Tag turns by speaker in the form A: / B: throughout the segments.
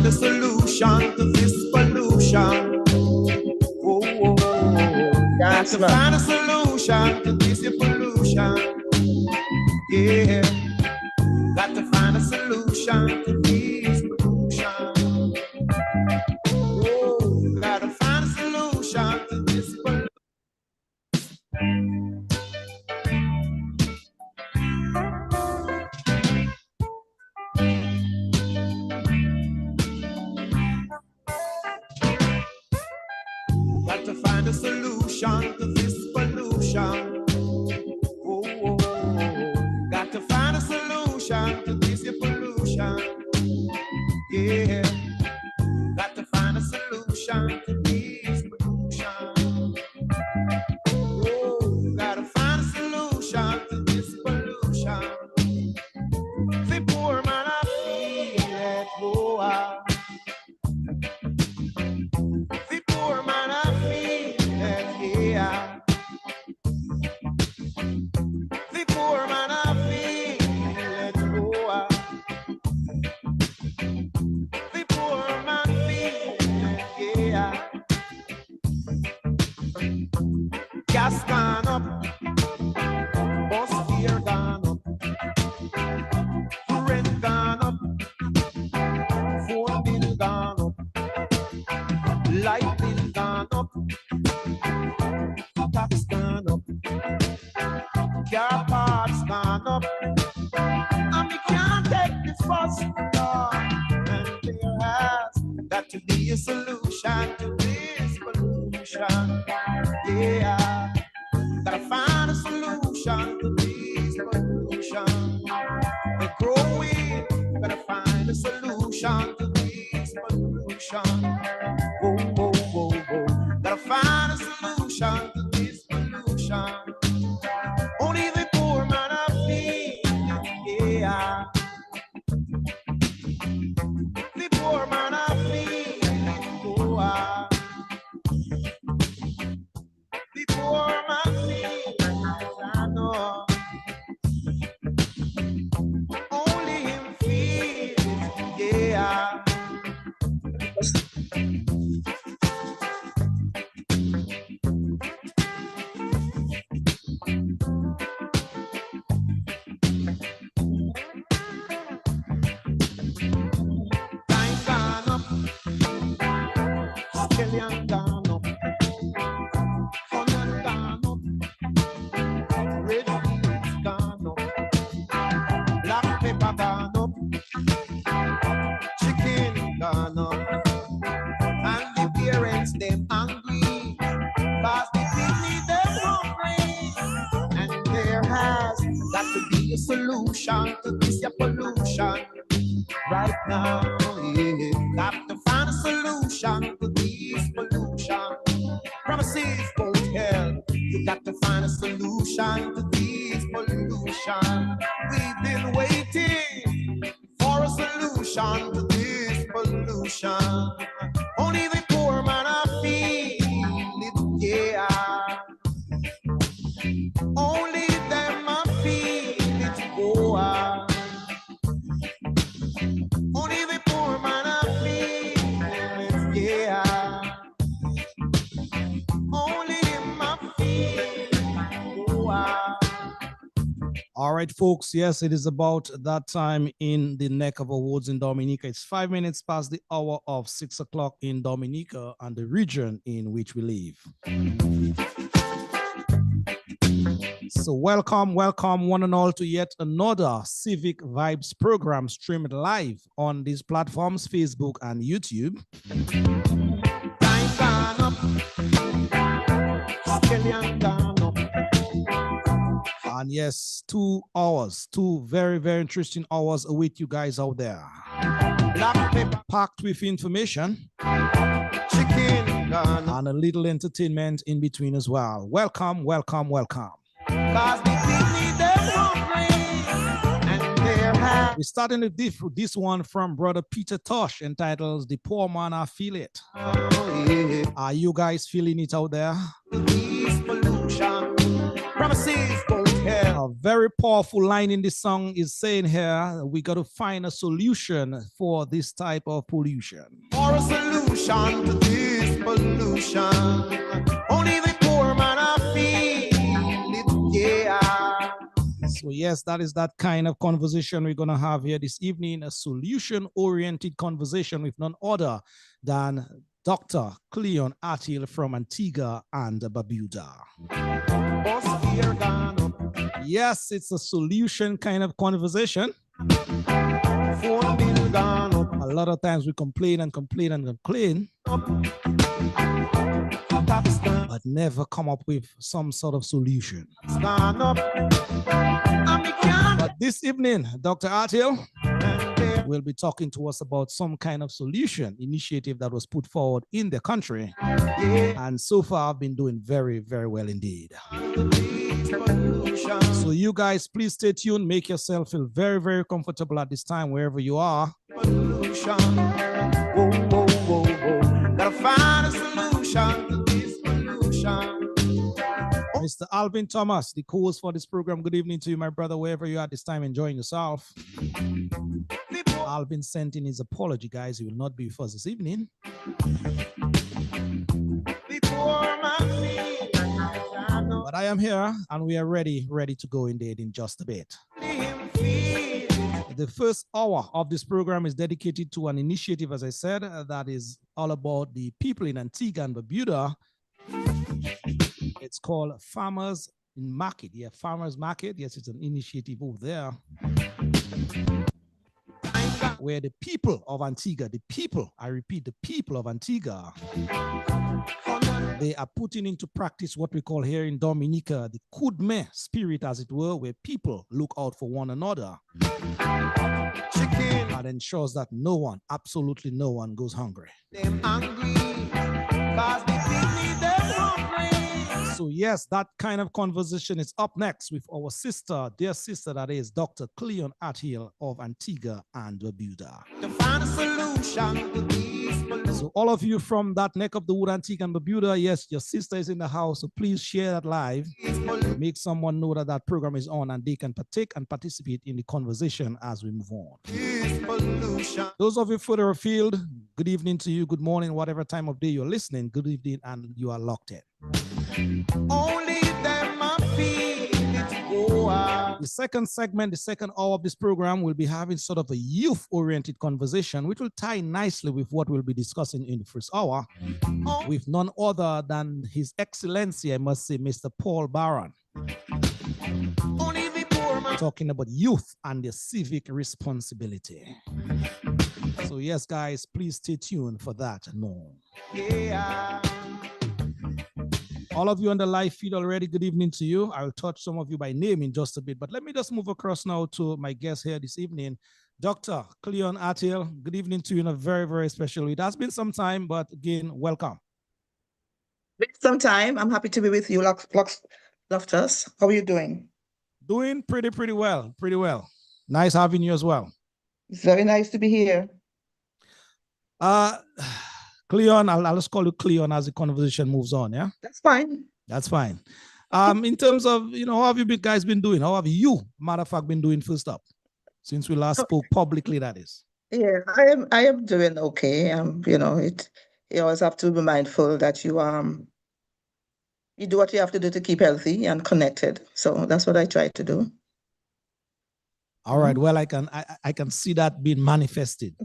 A: find a solution to this pollution. Oh, oh, oh. Got to find a solution to this pollution. Yeah, got to find a solution to this pollution. Oh, got to find a solution to this pollution. Got to find a solution to this pollution. Oh, oh, oh. Got to find a solution to this pollution. Yeah, got to find a solution to this pollution. Oh, got to find a solution to this pollution. The poor man I feel it, oh, the poor man I feel it, yeah. The poor man I feel it, oh, the poor man feel it, yeah. Gas gone up, bus fare gone up, rent gone up, phone bill gone up, light bill gone up, tax gone up, car parts gone up, and we can't take this bus no. And there has got to be a solution to this pollution. Yeah, gotta find a solution to this pollution. We're growing, gotta find a solution to this pollution. Whoa, whoa, whoa, whoa. Gotta find a solution to this pollution. Only the poor man I feel, yeah. The poor man I feel, oh, the poor man feels, I know. Only him feels, yeah. Time gone up, skillion gone up, onion gone up, red beans gone up, black pepper gone up, chicken gone up, and the parents them angry, cause the people them hungry, and there has got to be a solution to this pollution. Right now, yeah, got to find a solution to this pollution. Promises won't help. You got to find a solution to this pollution. We've been waiting for a solution to this pollution. Only the poor man I feel it, yeah. Only them I feel it, oh. Only the poor man I feel it, yeah. Only him I feel, oh. All right, folks. Yes, it is about that time in the neck of the woods in Dominica. It's 5 minutes past the hour of 6 o'clock in Dominica and the region in which we live. So welcome one and all to yet another Civic Vibes program streamed live on these platforms, Facebook and YouTube. Time gone up, and yes, 2 hours, 2 very, very interesting hours await you guys out there. Black paper packed with information, chicken gone, and a little entertainment in between as well. Welcome. Cause the people they're hungry, and they're we're starting with this one from Brother Peter Tosh entitled "The Poor Man I Feel It." Oh, yeah. Are you guys feeling it out there? Pollution, promises won't help.
B: A very powerful line in this song is saying here, we got to find a solution for this type of pollution.
A: For a solution to this pollution, only the poor man I feel it, yeah.
B: So yes, that is that kind of conversation we're going to have here this evening, a solution-oriented conversation with none other than Dr. Cleon Attil from Antigua and Barbuda. Yes, it's a solution kind of conversation. A lot of times we complain and complain and complain, but never come up with some sort of solution. But this evening, Dr. Attil will be talking to us about some kind of solution initiative that was put forward in the country. And so far, I've been doing very, very well indeed. So you guys, please stay tuned. Make yourself feel very, very comfortable at this time, wherever you are.
A: Gotta find a solution to this pollution.
B: Mr. Alvin Thomas, the co-host for this program. Good evening to you, my brother, wherever you are at this time, enjoying yourself. Alvin sent in his apology, guys. He will not be with us this evening. But I am here, and we are ready to go indeed in just a bit. The first hour of this program is dedicated to an initiative, as I said, that is all about the people in Antigua and Barbuda. It's called Farmers Market. Yeah, Farmers Market. Yes, it's an initiative over there where the people of Antigua, I repeat, the people of Antigua, they are putting into practice what we call here in Dominica the Kudme spirit, as it were, where people look out for one another and ensures that no one, absolutely no one, goes hungry. So yes, that kind of conversation is up next with our sister, dear sister, that is Dr. Cleon Attil of Antigua and Barbuda.
A: To find a solution to these pollution.
B: So all of you from that neck of the wood, Antigua and Barbuda, yes, your sister is in the house, so please share that live. Make someone know that that program is on and they can partake and participate in the conversation as we move on. Those of you further afield, good evening to you, good morning, whatever time of day you're listening, good evening, and you are locked in.
A: Only them I feel it go out.
B: The second segment, the second hour of this program, will be having sort of a youth-oriented conversation, which will tie nicely with what we'll be discussing in the first hour, with none other than His Excellency, I must say, Mr. Paul Barron,
A: Only the poor man.
B: talking about youth and their civic responsibility. So yes, guys, please stay tuned for that and more.
A: Yeah.
B: All of you on the live feed already, good evening to you. I'll touch some of you by name in just a bit, but let me just move across now to my guest here this evening, Dr. Cleon Attil. Good evening to you in a very, very special way. It has been some time, but again, welcome.
C: Some time. I'm happy to be with you, Loftus. How are you doing?
B: Doing pretty well, pretty well. Nice having you as well.
C: It's very nice to be here.
B: Cleon, I'll just call you Cleon as the conversation moves on, yeah?
C: That's fine.
B: That's fine. In terms of, how have you guys been doing? How have you, matter of fact, been doing first up? Since we last spoke publicly, that is.
C: Yeah, I am doing okay. You always have to be mindful that you do what you have to do to keep healthy and connected. So that's what I try to do.
B: All right. Well, I can see that being manifested.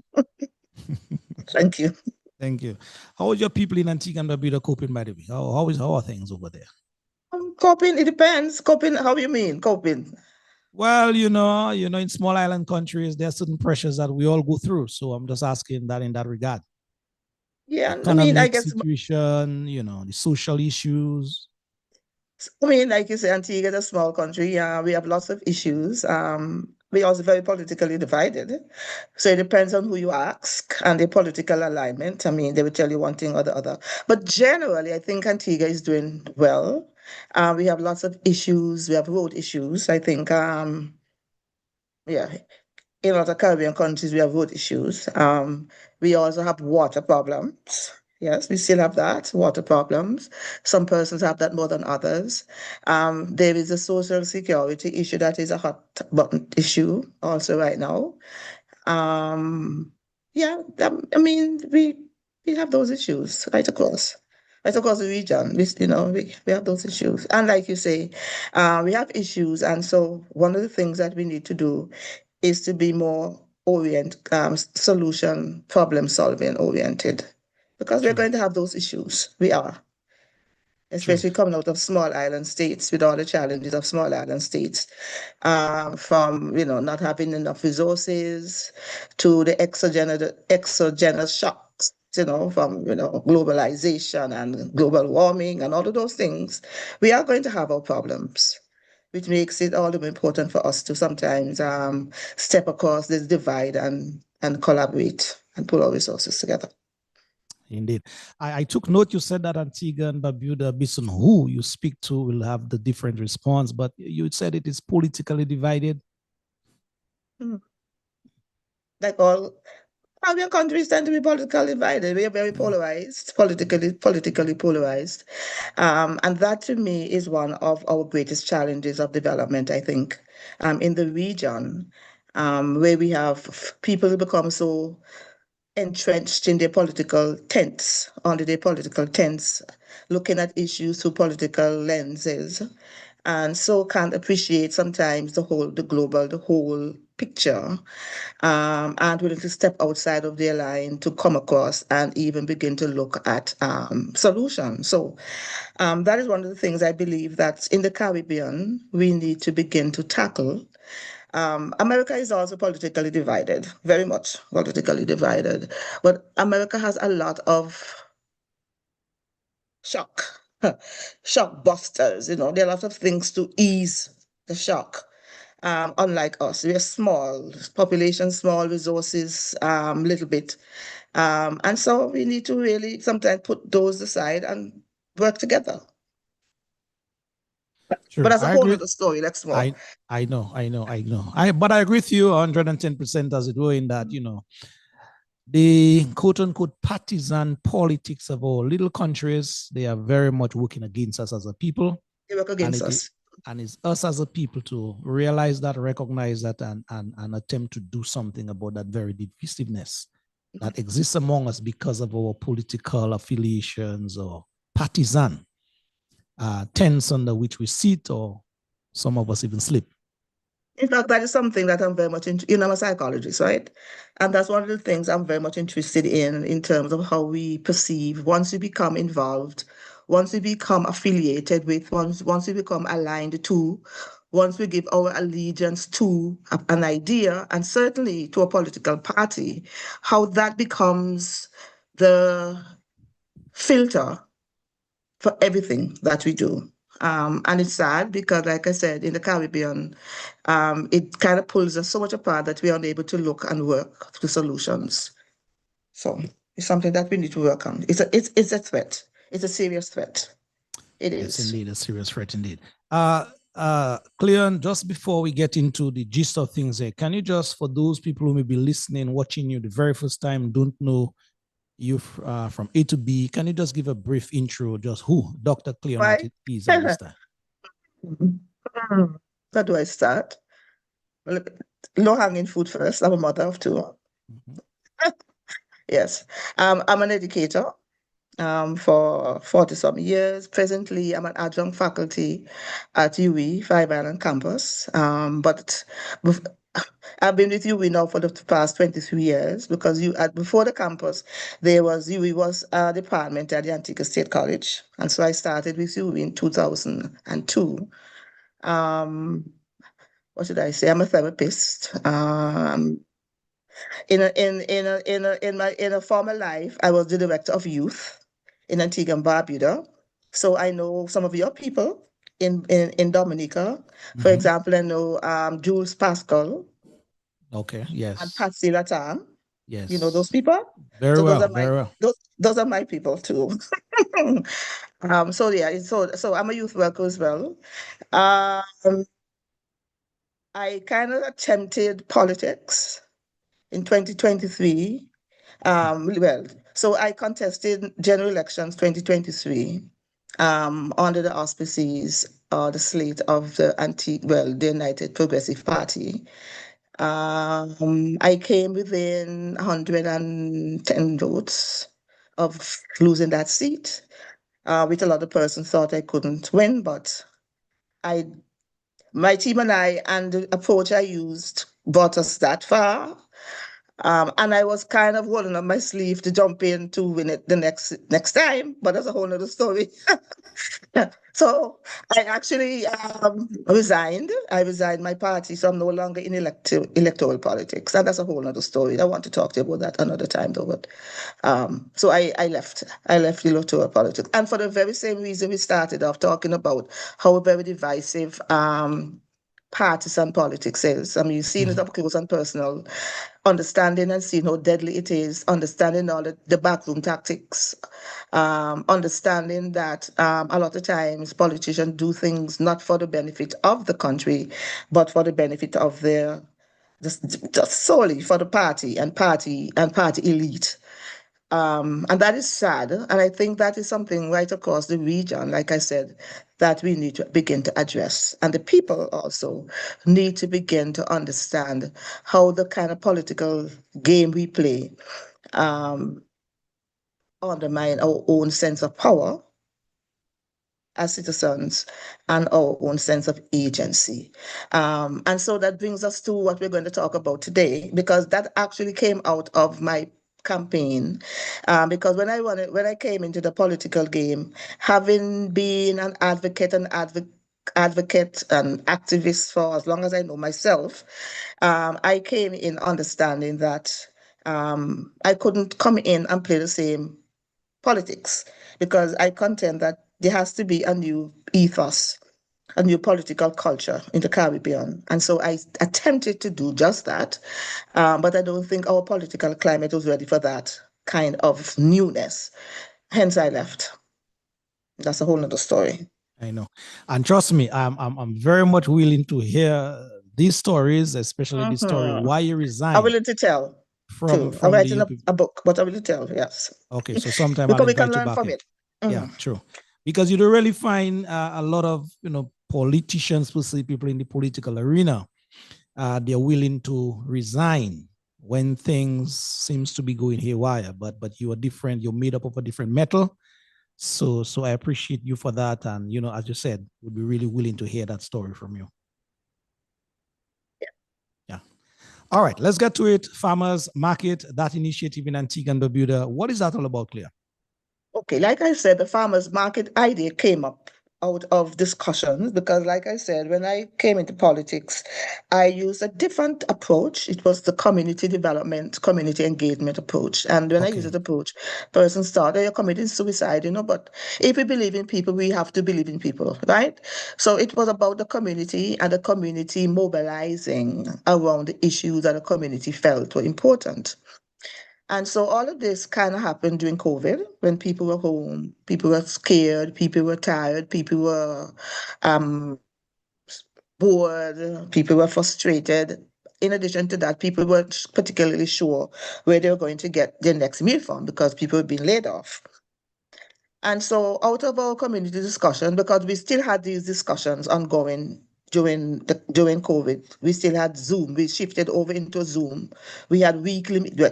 C: Thank you.
B: Thank you. How are your people in Antigua and Barbuda coping, by the way? How are things over there?
C: Coping, it depends. Coping, how you mean coping?
B: Well, in small island countries, there are certain pressures that we all go through. So I'm just asking that in that regard.
C: Yeah,
B: I guess situation, the social issues.
C: Like you say, Antigua is a small country. We have lots of issues. We're also very politically divided. So it depends on who you ask and the political alignment. They will tell you one thing or the other. But generally, I think Antigua is doing well. We have lots of issues. We have road issues. I think, in a lot of Caribbean countries, we have road issues. We also have water problems. Yes, we still have that, water problems. Some persons have that more than others. There is a social security issue that is a hot button issue also right now. Um, yeah, I mean, we have those issues right across the region. We have those issues, and like you say, we have issues, and so one of the things that we need to do is to be more solution problem solving oriented, because we're
B: True,
C: going to have those issues. We are,
B: true.
C: especially coming out of small island states with all the challenges of small island states, from not having enough resources to the exogenous shocks, from globalization and global warming and all of those things. We are going to have our problems, which makes it all the more important for us to sometimes step across this divide and collaborate and pull our resources together.
B: Indeed. I took note you said that Antigua and Barbuda, based on who you speak to, will have the different response, but you said it is politically divided.
C: Hmm. Like all Caribbean countries tend to be politically divided. We are very polarized, politically polarized. And that to me is one of our greatest challenges of development, I think, in the region, where we have people who become so entrenched in their political tents, under their political tents, looking at issues through political lenses, and so can't appreciate sometimes the whole picture, and willing to step outside of their line to come across and even begin to look at solutions. So that is one of the things I believe that in the Caribbean we need to begin to tackle. America is also politically divided, very much politically divided, but America has a lot of shock, shock busters. There are a lot of things to ease the shock. Unlike us, we are small, population small, resources little bit, and so we need to really sometimes put those aside and work together. But
B: True.
C: that's a
B: I
C: whole
B: agree.
C: other story. Let's more.
B: I know. But I agree with you 110% as it were in that, the quote unquote partisan politics of our little countries, they are very much working against us as a people.
C: They work
B: And
C: against us.
B: it's us as a people to realize that, recognize that, and attempt to do something about that very divisiveness that exists among us because of our political affiliations or partisan tents under which we sit, or some of us even sleep.
C: In fact, that is something that I'm very much into. I'm a psychologist, right? And that's one of the things I'm very much interested in terms of how we perceive once we become involved, once we become affiliated with, once we become aligned to, once we give our allegiance to an idea and certainly to a political party, how that becomes the filter for everything that we do. And it's sad because, like I said, in the Caribbean, it kind of pulls us so much apart that we are unable to look and work through solutions. So it's something that we need to work on. It's a threat. It's a serious threat. It
B: It's
C: is.
B: indeed a serious threat indeed. Cleon, just before we get into the gist of things here, can you just, for those people who may be listening, watching you the very first time, don't know you from A to B, can you just give a brief intro, just who Dr. Cleon
C: Why?
B: is at this time?
C: Where do I start? Well, low-hanging fruit first. I'm a mother of two.
B: Mhm.
C: Yes. I'm an educator. For 40 some years. Presently, I'm an adjunct faculty at UWI, Five Island campus. But I've been with UWI now for the past 23 years because before the campus, UWI was a department at the Antigua State College. And so I started with UWI in 2002. What should I say? I'm a therapist. In a former life, I was the director of youth in Antigua and Barbuda. So I know some of your people in Dominica. For example, I know Jules Pascal
B: Okay,
C: and
B: yes,
C: Patsy Latam. You know those
B: yes.
C: people?
B: Very
C: So
B: well, very well.
C: those are my people too. So yeah, so I'm a youth worker as well. Um, I kind of attempted politics in 2023. Well, So I contested general elections 2023 under the auspices or the slate of the United Progressive Party. I came within 110 votes of losing that seat, which a lot of persons thought I couldn't win, but I, my team and I, and the approach I used brought us that far. And I was kind of rolling up my sleeve to jump in to win it the next time, but that's a whole other story. So I actually resigned. I resigned my party, so I'm no longer in electoral politics, and that's a whole other story. I want to talk to you about that another time, though. But so I left. I left electoral politics, and for the very same reason we started off talking about how very divisive partisan politics is. I mean, seeing it up close and personal, understanding and seeing how deadly it is, understanding all the backroom tactics, understanding that a lot of times politicians do things not for the benefit of the country, but for the benefit of their just solely for the party and party elite. And that is sad. And I think that is something right across the region, like I said, that we need to begin to address. And the people also need to begin to understand how the kind of political game we play undermine our own sense of power as citizens and our own sense of agency. And so that brings us to what we're going to talk about today, because that actually came out of my campaign. Because when I came into the political game, having been an advocate and activist for as long as I know myself, I came in understanding that I couldn't come in and play the same politics, because I contend that there has to be a new ethos, a new political culture in the Caribbean. And so I attempted to do just that, but I don't think our political climate was ready for that kind of newness. Hence, I left. That's a whole other story.
B: I know. And trust me, I'm very much willing to hear these stories, especially the story why you resigned.
C: I'm willing to tell.
B: From
C: I'm writing
B: the
C: a book, but I'm willing to tell, yes.
B: Okay, so sometime I'll
C: Because we can
B: invite you
C: learn
B: back
C: from
B: in.
C: it.
B: Yeah, true. Because you don't really find a lot of politicians, especially people in the political arena, they're willing to resign when things seems to be going haywire. But you are different. You're made up of a different metal. So I appreciate you for that. And as you said, we'd be really willing to hear that story from you. Yeah. All right, let's get to it. Farmers Market, that initiative in Antigua and Barbuda. What is that all about, Claire?
C: Okay, like I said, the farmers market idea came up out of discussions because, like I said, when I came into politics, I used a different approach. It was the community development, community engagement approach. And when I used that approach, persons thought, oh, you're committing suicide, but if we believe in people, we have to believe in people, right? So it was about the community and the community mobilizing around the issues that the community felt were important. And so all of this kind of happened during COVID when people were home, people were scared, people were tired, people were bored, people were frustrated. In addition to that, people weren't particularly sure where they were going to get their next meal from because people had been laid off. And so out of our community discussion, because we still had these discussions ongoing during COVID, we still had Zoom. We shifted over into Zoom. We had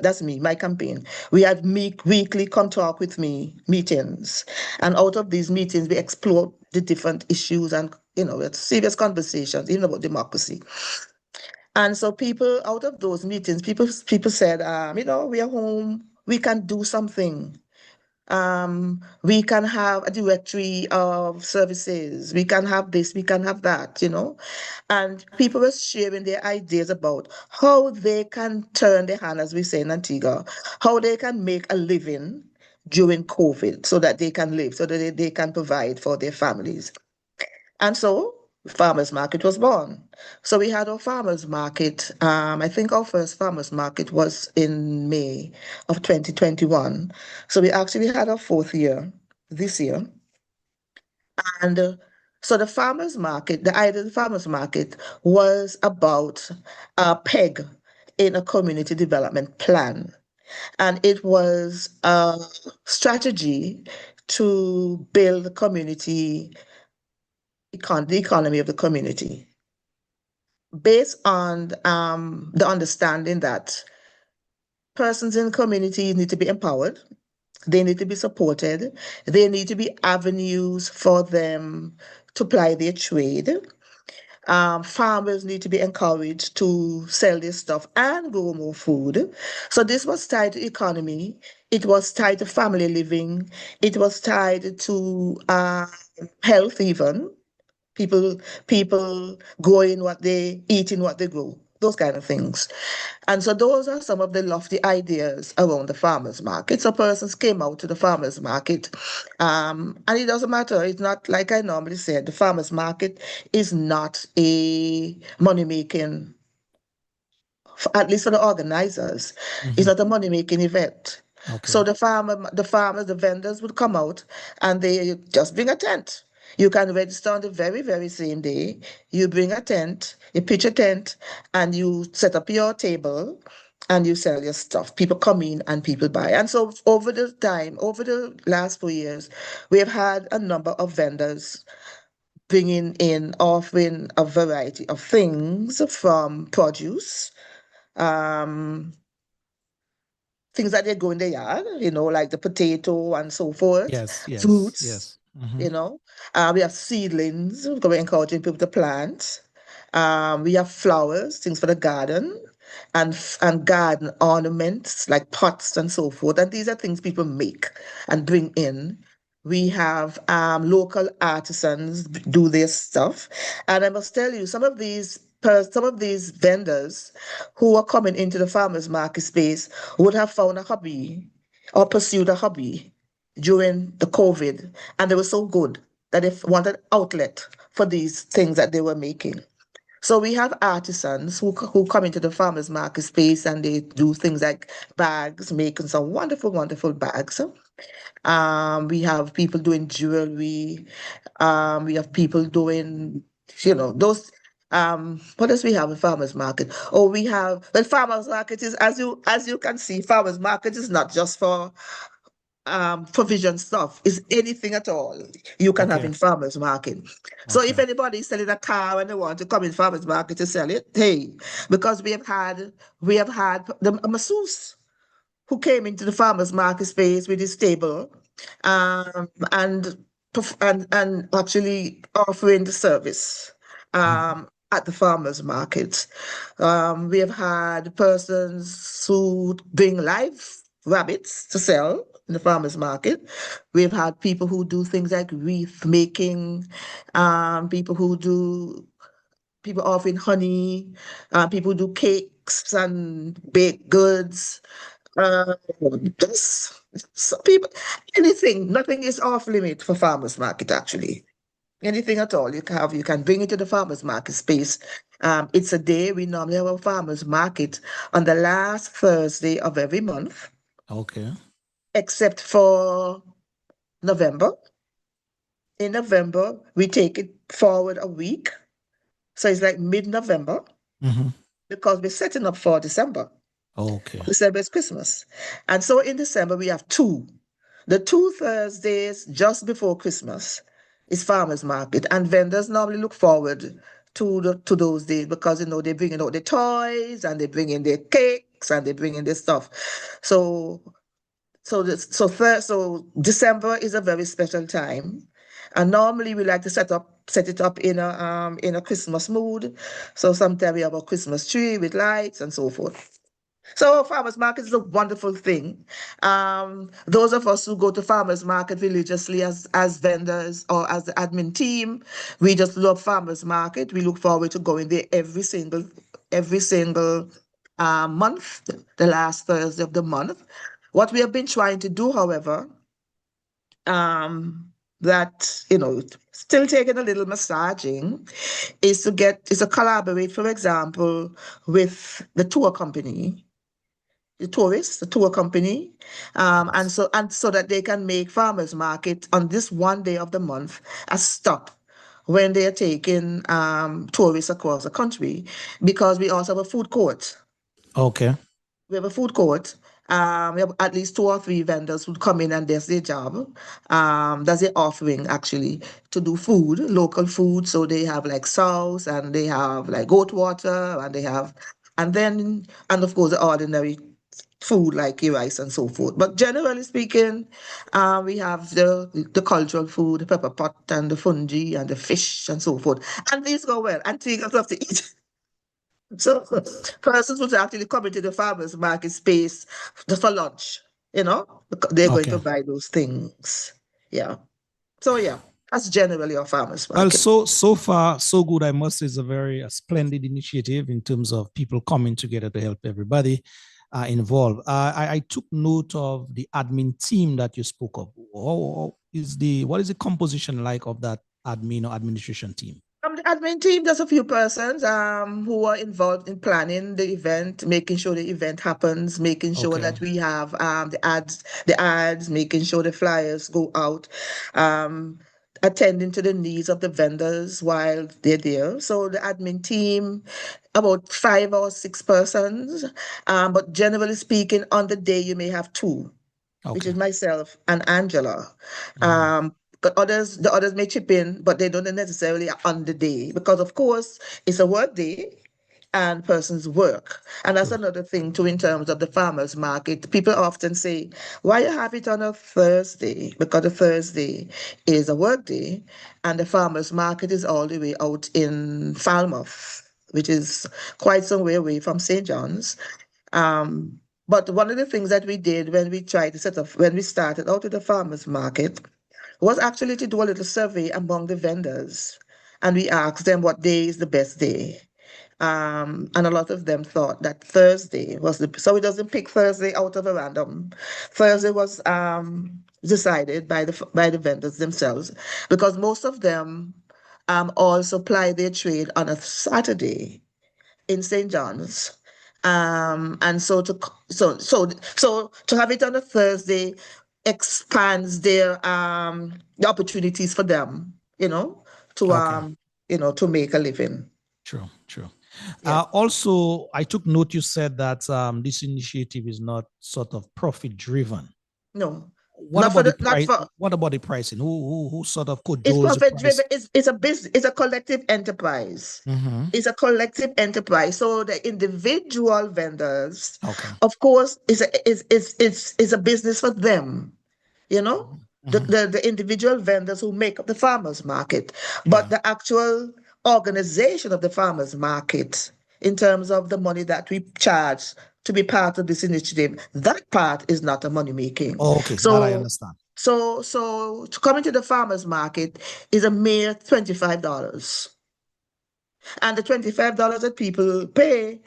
C: that's me, my campaign. We had weekly come talk with me meetings. And out of these meetings, we explored the different issues and, we had serious conversations, even about democracy. And so people, out of those meetings, people said, we are home, we can do something. We can have a directory of services. We can have this, we can have that, And people were sharing their ideas about how they can turn their hand, as we say in Antigua, how they can make a living during COVID so that they can live, so that they can provide for their families. And so farmers market was born. So we had our farmers market. I think our first farmers market was in May of 2021. So we actually had our fourth year this year. And so the farmers market, the idea of the farmers market was about a peg in a community development plan. and it was a strategy to build the community, the economy of the community, based on the understanding that persons in the community need to be empowered, they need to be supported, there need to be avenues for them to ply their trade. Farmers need to be encouraged to sell their stuff and grow more food. So this was tied to economy. It was tied to family living. It was tied to health even. People growing what they eating what they grow, those kind of things. And so those are some of the lofty ideas around the farmers market. So persons came out to the farmers market, and it doesn't matter. It's not like I normally said. The farmers market is not a money making, at least for the organizers, it's not a money making event.
B: Okay.
C: So the farmers, the vendors would come out and they just bring a tent. You can register on the very, very same day. You bring a tent, you pitch a tent, and you set up your table and you sell your stuff. People come in and people buy. And so over the last 4 years, we have had a number of vendors bringing in, offering a variety of things from produce, um, things that they grow in the yard, like the potato and so forth,
B: Yes, yes,
C: fruits,
B: yes. Mm-hmm.
C: you know. We have seedlings, we're encouraging people to plant. We have flowers, things for the garden, and garden ornaments like pots and so forth. And these are things people make and bring in. We have local artisans do their stuff, and I must tell you, some of these vendors who are coming into the farmers market space would have found a hobby or pursued a hobby during the COVID, and they were so good that they wanted outlet for these things that they were making. So we have artisans who come into the farmers market space and they do things like bags, making some wonderful, wonderful bags. We have people doing jewelry. We have people doing, those. What else we have in farmers market? Oh, we have, well, farmers market is, as you can see, farmers market is not just for provision stuff. It's anything at all you can have
B: Okay.
C: in farmers market. So if
B: Okay.
C: anybody is selling a car and they want to come in farmers market to sell it, hey, because we have had a masseuse who came into the farmers market space with his table, and and actually offering the service at the farmers market. We have had persons who bring live rabbits to sell in the farmers market. We've had people who do things like wreath making, people who do people offering honey, people who do cakes and baked goods. Uh, just some people, anything, nothing is off limit for farmers market actually. Anything at all you can bring it to the farmers market space. It's a day we normally have a farmers market on the last Thursday of every month,
B: Okay.
C: except for November. In November, we take it forward a week. So it's like mid-November
B: Mm-hmm.
C: because we're setting up for December.
B: Okay.
C: December is Christmas. And so in December, we have two. The 2 Thursdays just before Christmas is farmers market. And vendors normally look forward to those days because they bring in all the toys and they bring in their cakes and they bring in their stuff. So so December is a very special time. And normally we like to set it up in a Christmas mood. So sometimes we have a Christmas tree with lights and so forth. So farmers market is a wonderful thing. Those of us who go to farmers market religiously as vendors or as the admin team, we just love farmers market. We look forward to going there every single month, the last Thursday of the month. What we have been trying to do, however, that still taking a little massaging, is to collaborate, for example, with the tour company, the tour company, and
B: Yes.
C: so that they can make farmers market on this one day of the month a stop when they are taking tourists across the country, because we also have a food court.
B: Okay.
C: We have a food court, We have at least 2 or 3 vendors who come in and that's their job. That's their offering actually to do food, local food. So they have like sauce and they have like goat water and they have, and of course the ordinary food like your rice and so forth. But generally speaking, we have the cultural food, the pepper pot and the fungi and the fish and so forth. And these go well. Antiguans love to eat. So persons would actually come into the farmers market space just for lunch, because they're going
B: Okay.
C: to buy those things. Yeah. So yeah, that's generally our farmers
B: Well,
C: market.
B: so far, so good. I must say it's a very splendid initiative in terms of people coming together to help everybody involved. I took note of the admin team that you spoke of. What is the composition like of that admin or administration team?
C: The admin team, there's a few persons who are involved in planning the event, making sure the event happens, making sure
B: Okay.
C: that we have the ads, making sure the flyers go out, attending to the needs of the vendors while they're there. So the admin team, about 5 or 6 persons, but generally speaking, on the day you may have 2, which
B: Okay.
C: is myself and Angela.
B: Mhm.
C: But the others may chip in, but they don't necessarily on the day because, of course, it's a work day and persons work. And that's
B: True.
C: another thing too in terms of the farmers market. People often say, why you have it on a Thursday? Because a Thursday is a work day and the farmers market is all the way out in Falmouth, which is quite some way away from St. John's. But one of the things that we did when we tried to when we started out at the farmers market was actually to do a little survey among the vendors. And we asked them what day is the best day. And a lot of them thought that Thursday was so it doesn't pick Thursday out of a random. Thursday was decided by the vendors themselves because most of them all supply their trade on a Saturday in St. John's. And so to have it on a Thursday expands the opportunities for them, to
B: Okay.
C: to make a living.
B: True. True.
C: Yeah.
B: Also, I took note you said that this initiative is not sort of profit driven.
C: No.
B: What
C: Not for
B: about the
C: the not
B: price?
C: for
B: What about the pricing? Who sort of
C: it's
B: cajoles the
C: profit
B: price?
C: driven, it's a business, it's a collective enterprise.
B: Mm-hmm.
C: It's a collective enterprise. So the individual vendors,
B: Okay.
C: of course, is a business for them. you know, the,
B: Mm-hmm.
C: the, the individual vendors who make up the farmers market, but
B: Yeah.
C: the actual organization of the farmers market, in terms of the money that we charge to be part of this initiative, that part is not a money making.
B: Oh, okay. That I
C: So,
B: understand.
C: so to come into the farmers market is a mere $25. And the $25 that people pay,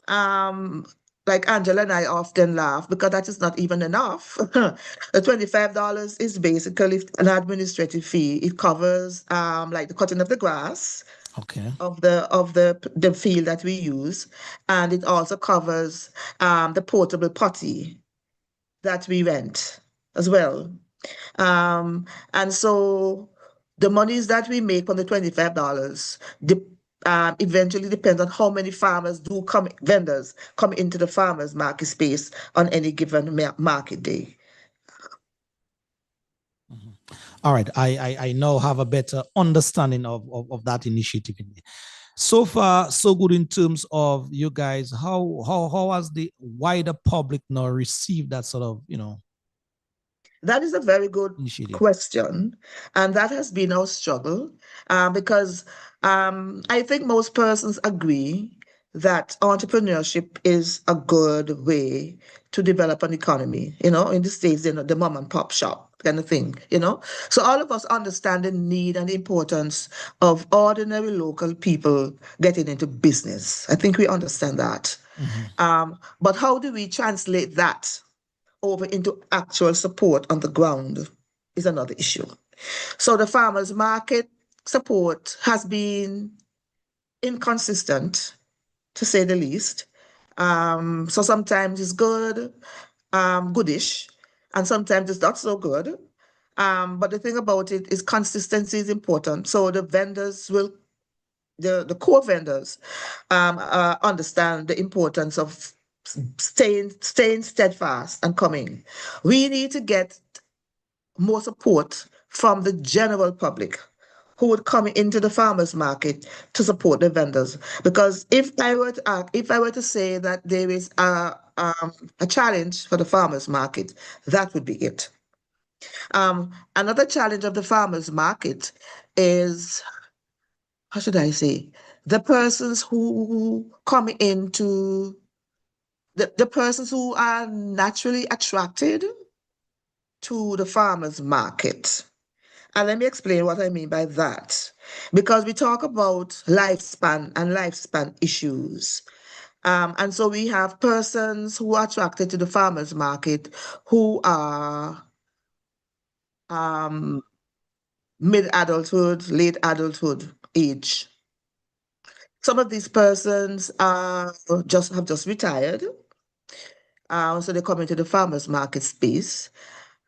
C: um, like Angela and I often laugh because that is not even enough. The $25 is basically an administrative fee. It covers like the cutting of the grass
B: Okay.
C: of the field that we use, and it also covers the portable potty that we rent as well. And so the monies that we make from the $25 eventually depends on how many vendors come into the farmers market space on any given market day.
B: All right. I now have a better understanding of that initiative. So far, so good in terms of you guys. How has the wider public now received that sort of
C: That is a very good
B: initiative?
C: question. And that has been our struggle because I think most persons agree that entrepreneurship is a good way to develop an economy. In the States, the mom and pop shop kind of thing. So all of us understand the need and the importance of ordinary local people getting into business. I think we understand that.
B: Mm-hmm.
C: But how do we translate that over into actual support on the ground is another issue. So the farmers market support has been inconsistent, to say the least. So sometimes it's good, goodish, and sometimes it's not so good. But the thing about it is consistency is important. So the core vendors understand the importance of staying steadfast and coming. We need to get more support from the general public who would come into the farmers market to support the vendors. Because if I were to say that there is a challenge for the farmers market, that would be it. Another challenge of the farmers market is, how should I say, the persons who come into the persons who are naturally attracted to the farmers market. And let me explain what I mean by that. Because we talk about lifespan and lifespan issues. And so we have persons who are attracted to the farmers market who are mid adulthood, late adulthood age. Some of these persons have just retired. So they come into the farmers market space.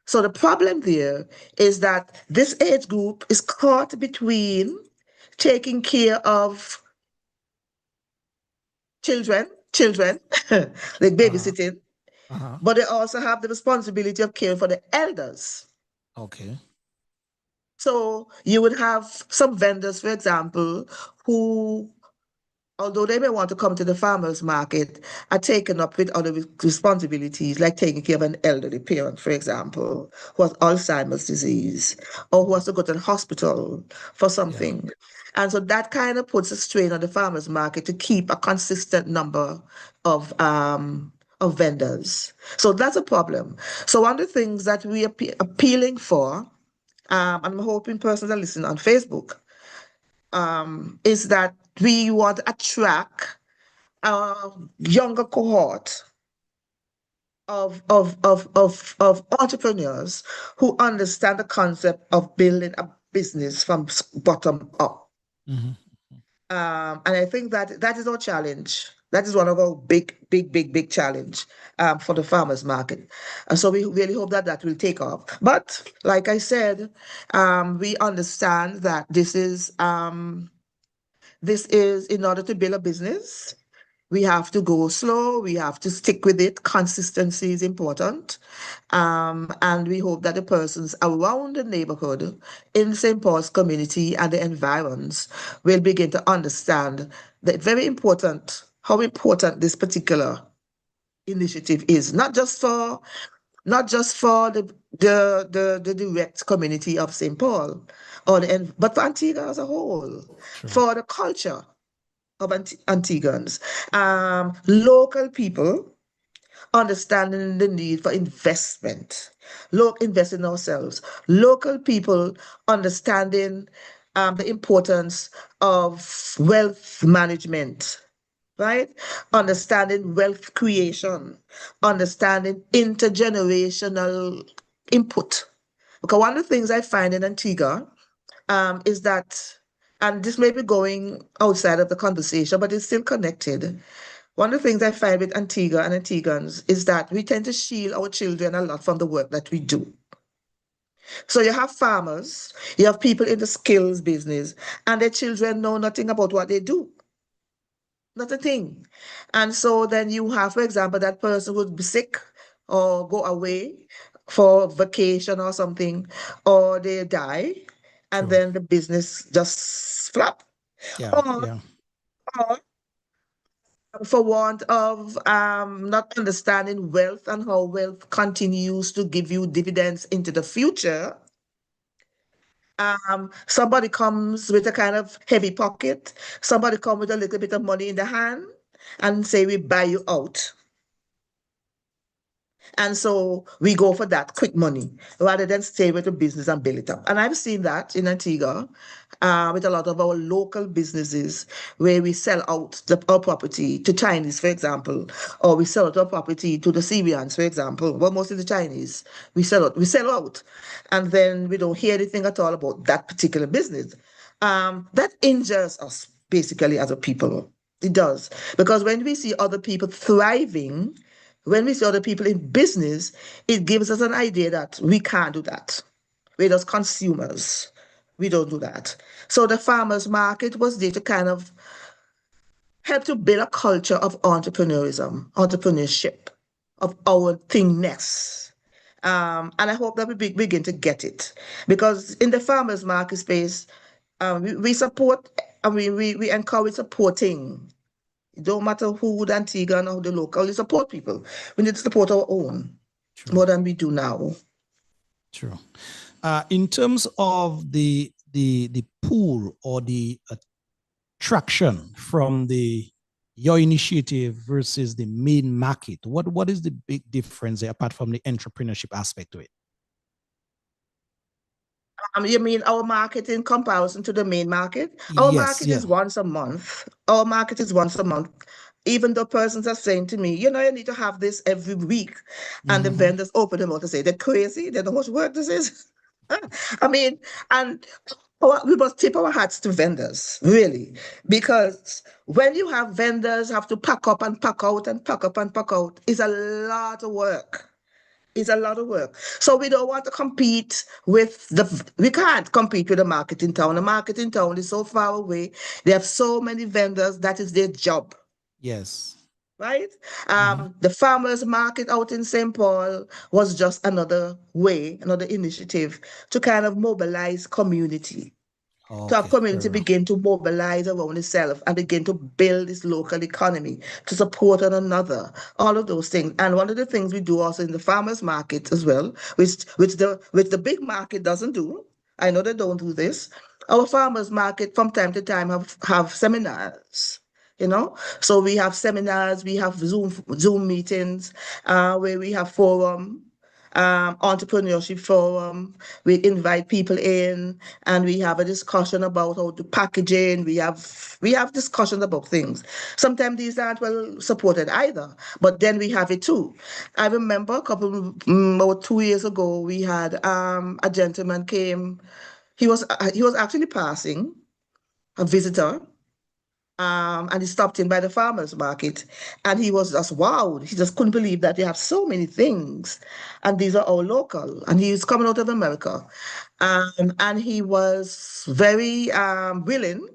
C: So the problem there is that this age group is caught between taking care of children, like
B: Uh-huh.
C: babysitting,
B: Uh-huh.
C: but they also have the responsibility of caring for the elders.
B: Okay.
C: So you would have some vendors, for example, who, although they may want to come to the farmers market, are taken up with other responsibilities, like taking care of an elderly parent, for example, who has Alzheimer's disease, or who has to go to the hospital for
B: Yeah.
C: something. And so that kind of puts a strain on the farmers market to keep a consistent number of vendors. So that's a problem. So one of the things that we are appealing for, I'm hoping persons are listening on Facebook, is that we want to attract a younger cohort of entrepreneurs who understand the concept of building a business from bottom up.
B: Mhm.
C: And I think that that is our challenge. That is one of our big challenge for the farmers market. And so we really hope that that will take off. But like I said, we understand that this is in order to build a business. We have to go slow. We have to stick with it. Consistency is important. And we hope that the persons around the neighborhood in St. Paul's community and the environs will begin to understand that how important this particular initiative is, not just for the direct community of St. Paul, but for Antigua as a whole,
B: True.
C: for the culture of Antiguans. Local people understanding the need for investment, invest in ourselves. Local people understanding the importance of wealth management, right? Understanding wealth creation, understanding intergenerational input. Because one of the things I find in Antigua is that, and this may be going outside of the conversation, but it's still connected. One of the things I find with Antigua and Antiguans is that we tend to shield our children a lot from the work that we do. So you have farmers, you have people in the skills business, and their children know nothing about what they do. Not a thing. And so then you have, for example, that person would be sick or go away for vacation or something, or they die, and
B: True.
C: then the business just flop.
B: Yeah.
C: Or,
B: Yeah.
C: or for want of not understanding wealth and how wealth continues to give you dividends into the future, somebody comes with a kind of heavy pocket, somebody come with a little bit of money in the hand and say, we buy you out. And so we go for that quick money rather than stay with the business and build it up. And I've seen that in Antigua with a lot of our local businesses where we sell out our property to Chinese, for example, or we sell out our property to the Syrians, for example. Well, mostly the Chinese. We sell out. And then we don't hear anything at all about that particular business. That injures us basically as a people. It does. Because when we see other people thriving, when we see other people in business, it gives us an idea that we can't do that. We're just consumers. We don't do that. So the farmers market was there to kind of help to build a culture of entrepreneurship, of our thingness. And I hope that we begin to get it. Because in the farmers market space, we support, I mean, we encourage supporting. It don't matter who the Antigua or the local, we support people. We need to support our own more than we do now.
B: True. In terms of the pool or the traction from your initiative versus the main market, what is the big difference there apart from the entrepreneurship aspect to it?
C: You mean our market in comparison to the main market? Our market is once a month. Our market is once a month. Even though persons are saying to me, you need to have this every week. And the vendors open them out to say, they're crazy. They don't know how much work this is. I mean, and we must tip our hats to vendors, really. Because when you have vendors have to pack up and pack out and pack up and pack out, it's a lot of work. It's a lot of work. So we don't want to compete with we can't compete with the market in town. The market in town is so far away. They have so many vendors. That is their job.
B: Yes.
C: Right? The farmers market out in St. Paul was just another way, another initiative to kind of mobilize community.
B: Okay,
C: to have community begin to mobilize around itself and begin to build its local economy, to support one another, all of those things. And one of the things we do also in the farmers market as well, which the big market doesn't do. I know they don't do this. Our farmers market from time to time have seminars. So we have seminars, we have Zoom meetings, where we have forum, entrepreneurship forum. We invite people in and we have a discussion about how to packaging. We have discussions about things. Sometimes these aren't well supported either, but then we have it too. I remember about 2 years ago, we had a gentleman came. He was actually passing, a visitor. And he stopped in by the farmers market and he was just wowed. He just couldn't believe that they have so many things. And these are all local. And he was coming out of America. And he was very willing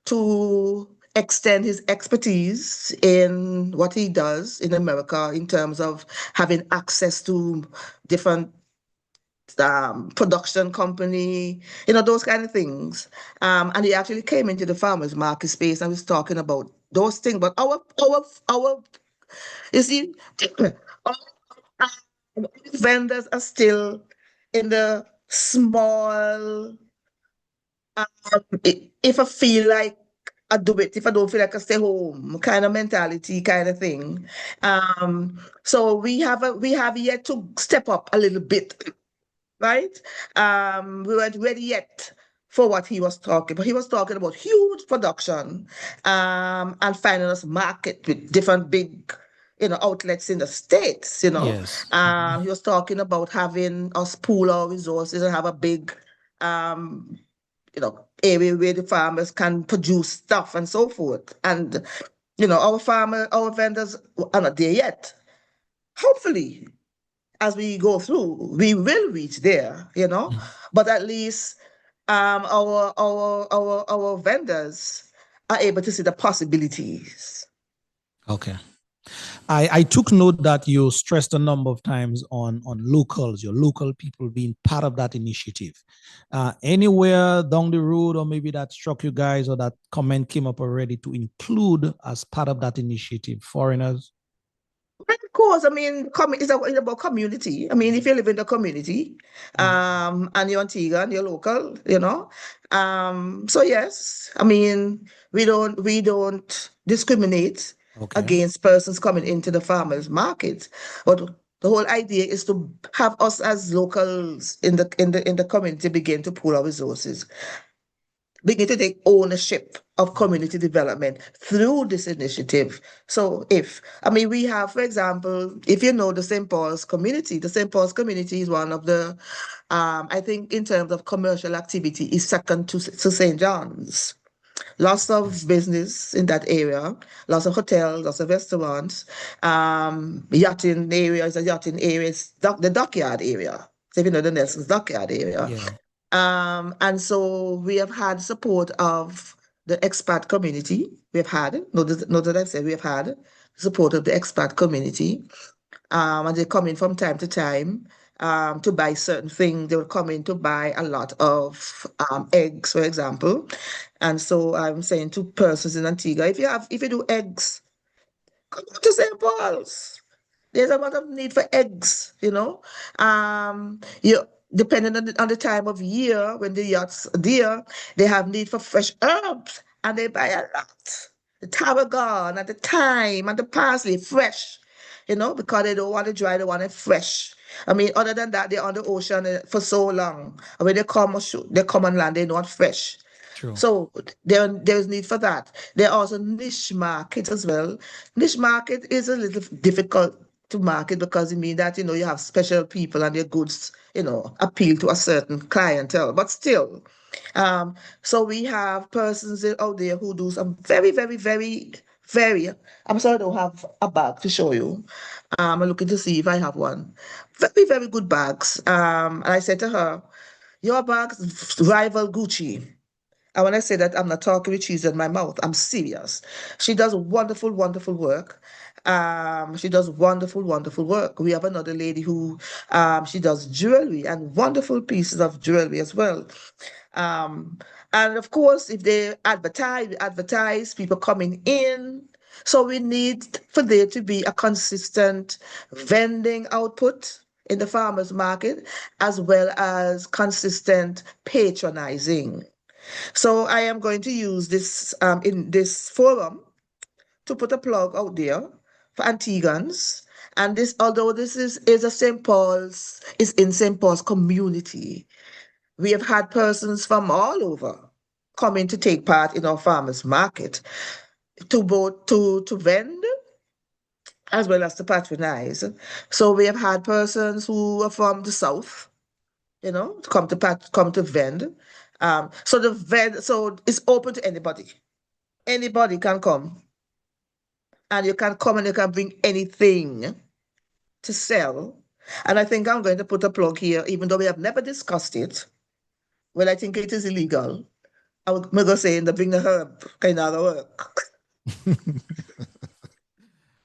C: to extend his expertise in what he does in America in terms of having access to different production company, those kind of things. And he actually came into the farmers market space and was talking about those things. But our you see, our vendors are still in the small. If I feel like I do it, if I don't feel like I stay home, kind of mentality, kind of thing. So we have yet to step up a little bit. Right? We weren't ready yet for what he was talking, but he was talking about huge production, and finding us market with different big, outlets in the States,
B: Yes.
C: He was talking about having us pool our resources and have a big, area where the farmers can produce stuff and so forth. And, our vendors are not there yet. Hopefully, as we go through, we will reach there, but at least our vendors are able to see the possibilities.
B: Okay. I took note that you stressed a number of times on locals, your local people being part of that initiative. Anywhere down the road, or maybe that struck you guys, or that comment came up already, to include as part of that initiative foreigners?
C: Of course, I mean, it's about community. I mean, if you live in the community, and you're Antigua and you're local, so yes, I mean, we don't discriminate against persons coming into the farmers market, but the whole idea is to have us as locals in the community begin to pool our resources, begin to take ownership of community development through this initiative. So we have, for example, if you know the St. Paul's community is one of the, I think in terms of commercial activity, is second to St. John's. Lots of business in that area, lots of hotels, lots of restaurants, yachting area is a yachting area, the dockyard area. So if you know the Nelson's dockyard area.
B: Yeah.
C: And so we have had support of the expat community. We've had, note that I've said we've had support of the expat community. And they come in from time to time to buy certain things. They will come in to buy a lot of eggs, for example. And so I'm saying to persons in Antigua, if you do eggs, come to St. Paul's. There's a lot of need for eggs, you know. You depending on the time of year when the yachts are there, they have need for fresh herbs and they buy a lot. The tarragon and the thyme and the parsley fresh, you know, because they don't want it dry, they want it fresh. I mean, other than that, they're on the ocean for so long. And when they come on land, they're not fresh.
B: True.
C: So there's need for that. There are also niche markets as well. Niche market is a little difficult to market because it means that, you know, you have special people and their goods, you know, appeal to a certain clientele. But still, so we have persons out there who do some very, very, very, very, I'm sorry I don't have a bag to show you. I'm looking to see if I have one. Very, very good bags. And I said to her, your bags rival Gucci. And when I say that, I'm not talking with cheese in my mouth. I'm serious. She does wonderful, wonderful work. She does wonderful, wonderful work. We have another lady who she does jewelry and wonderful pieces of jewelry as well. And of course, if they advertise people coming in. So we need for there to be a consistent vending output in the farmers market, as well as consistent patronizing. So I am going to use this in this forum to put a plug out there for Antiguans. And this, although this is a St. Paul's, is in St. Paul's community, we have had persons from all over coming to take part in our farmers market to both to vend as well as to patronize. So we have had persons who are from the south, you know, to come to vend. So it's open to anybody. Anybody can come, and you can come and you can bring anything to sell. And I think I'm going to put a plug here, even though we have never discussed it. Well, I think it is illegal. I'm going to say in the bring the herb kind of work.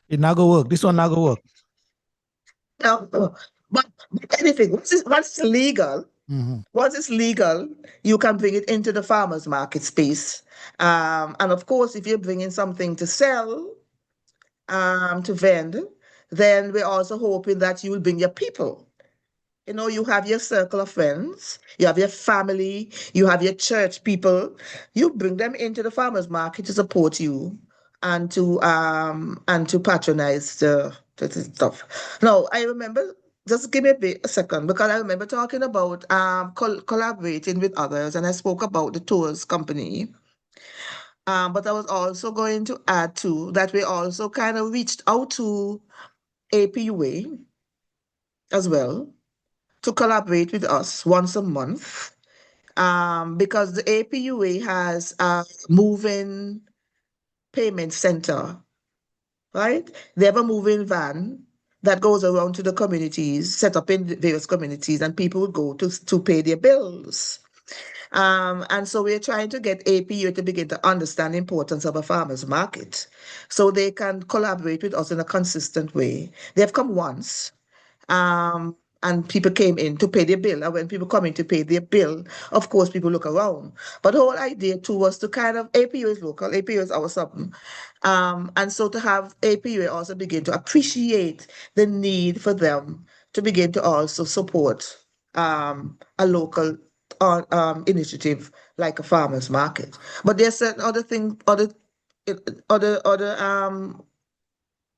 B: It not go work. This one not go work.
C: No, but anything, once it's legal,
B: Mhm.
C: once it's legal, you can bring it into the farmers market space. And of course, if you're bringing something to sell, to vend, then we're also hoping that you will bring your people. You know, you have your circle of friends, you have your family, you have your church people. You bring them into the farmers market to support you and to patronize the stuff. Now, I remember. Just give me a second because I remember talking about collaborating with others, and I spoke about the tours company. But I was also going to add to that we also kind of reached out to APUA as well to collaborate with us once a month. Because the APUA has a moving payment center, right? They have a moving van that goes around to the communities, set up in various communities, and people would go to pay their bills. And so we're trying to get APU to begin to understand the importance of a farmer's market so they can collaborate with us in a consistent way. They've come once, and people came in to pay their bill. And when people come in to pay their bill, of course, people look around. But the whole idea too was to kind of, APU is local, APU is our something. And so to have APU also begin to appreciate the need for them to begin to also support a local initiative like a farmers market. But there's certain other things, other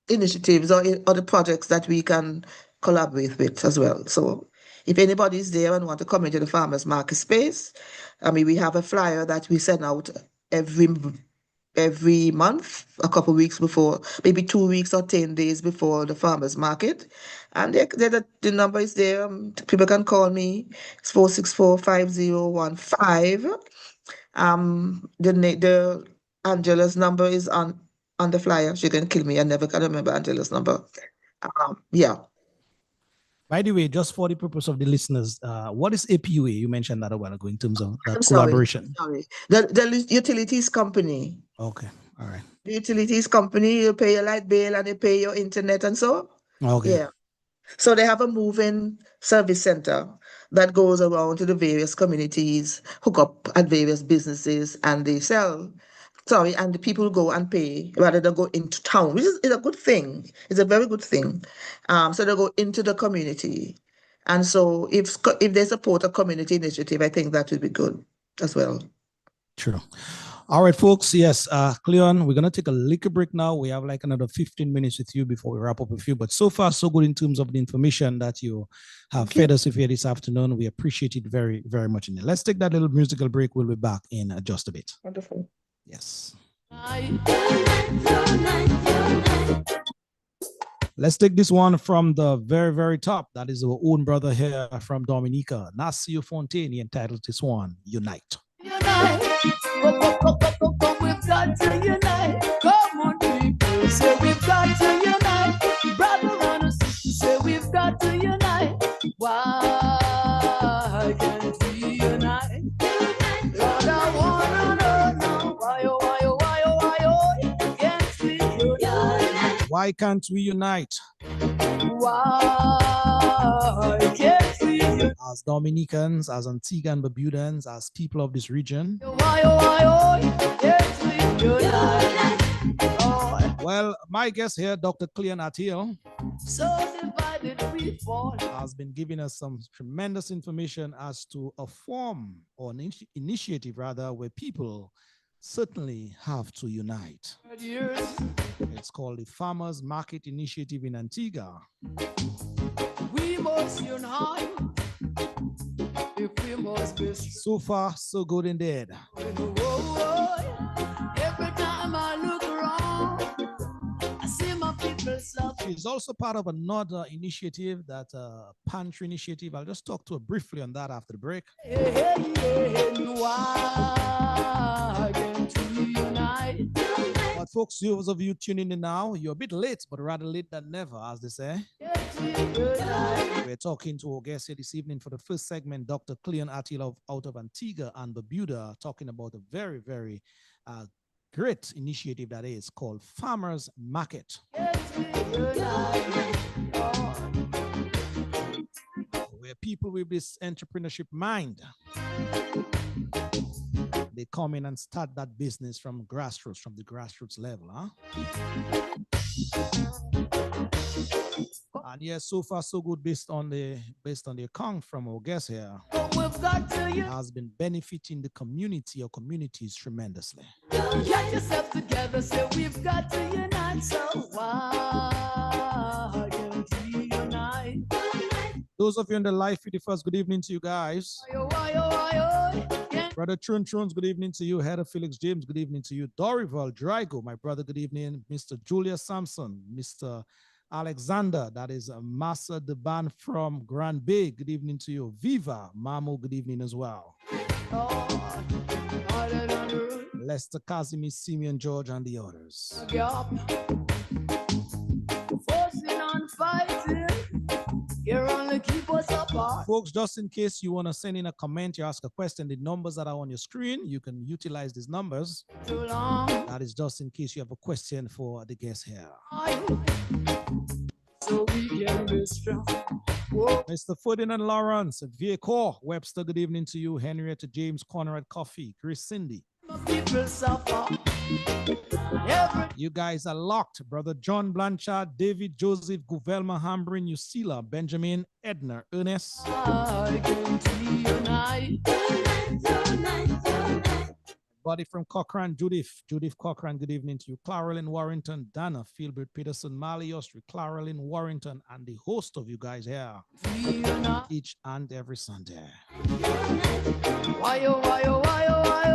C: initiatives or other projects that we can collaborate with as well. So if anybody's there and want to come into the farmers market space, I mean, we have a flyer that we send out every month, a couple of weeks before, maybe 2 weeks or 10 days before the farmers market. And the number is there. People can call me. It's 464-5015. The Angela's number is on the flyer. She can kill me. I never can remember Angela's number. Yeah.
B: By the way, just for the purpose of the listeners, what is APUA? You mentioned that a while ago in terms of the collaboration.
C: Sorry. The utilities company.
B: Okay, all right.
C: The utilities company, you pay your light bill and they pay your internet and so.
B: Okay.
C: Yeah. So they have a move-in service center that goes around to the various communities, hook up at various businesses, and they sell. Sorry, and the people go and pay rather than go into town, which is a good thing. It's a very good thing. So they go into the community, and so if they support a community initiative, I think that would be good as well.
B: True. All right, folks. Yes, Cleon, we're going to take a little break now. We have like another 15 minutes with you before we wrap up with you. But so far, so good in terms of the information that you have fed us with here this afternoon. We appreciate it very, very much. Let's take that little musical break. We'll be back in just a bit.
C: Wonderful.
B: Yes. Let's take this one from the very, very top. That is our own brother here from Dominica, Nasio Fontaine, entitled this one, Unite.
D: Unite. We've got to unite. Come on, people. Say we've got to unite. Brother and sister, say we've got to unite. Why can't we unite? Lord, I wanna know now. Why can't we unite?
B: Why can't we unite?
D: Why can't we unite?
B: As Dominicans, as Antigua and Barbudans, as people of this region. Well, my guest here, Dr. Cleon Atil, has been giving us some tremendous information as to a form or an initiative, rather, where people certainly have to unite. It's called the Farmers Market Initiative in Antigua.
D: We must unite. If we must be
B: so far, so good indeed.
D: Every time I look around, I see my people suffer.
B: She's also part of another initiative, that pantry initiative. I'll just talk to her briefly on that after the break.
D: Why can't we unite?
B: But folks, those of you tuning in now, you're a bit late, but rather late than never, as they say. We're talking to our guest here this evening for the first segment, Dr. Cleon Atil out of Antigua and Barbuda, talking about a very, very great initiative that is called Farmers Market. Where people with this entrepreneurship mind, they come in and start that business from the grassroots level, huh? And yes, so far so good based on the account from our guest here. Has been benefiting the community or communities tremendously.
D: Get yourself together, say we've got to unite. So why can't we unite?
B: Those of you in the live feed first, good evening to you guys. Brother Truns, good evening to you. Heather Felix James, good evening to you. Dorival Drago, my brother, good evening. Mr. Julia Sampson, Mr. Alexander, that is Massa Deban from Grand Bay, good evening to you. Viva Mamo, good evening as well. Lester Casimir, Simeon George, and the others.
D: Forcing on fighting. You only keep us apart.
B: Folks, just in case you want to send in a comment, you ask a question, the numbers that are on your screen, you can utilize these numbers.
D: Too long.
B: That is just in case you have a question for the guest here.
D: So we can be strong.
B: Whoa. Mr. Ferdinand Lawrence, Viacor, Webster, good evening to you. Henrietta James, Conrad Coffee, Chris Cindy.
D: People suffer.
B: You guys are locked. Brother John Blanchard, David Joseph, Guvelma Hambrin, Usila, Benjamin, Edner, Ernest. Buddy from Cochrane, Judith Cochrane, good evening to you. Claralyn Warrington, Dana, Philbert Peterson, Mali Ostri, Claralyn Warrington, and the host of you guys here each and every Sunday.
D: Why, oh, why, oh, why, oh, why, oh.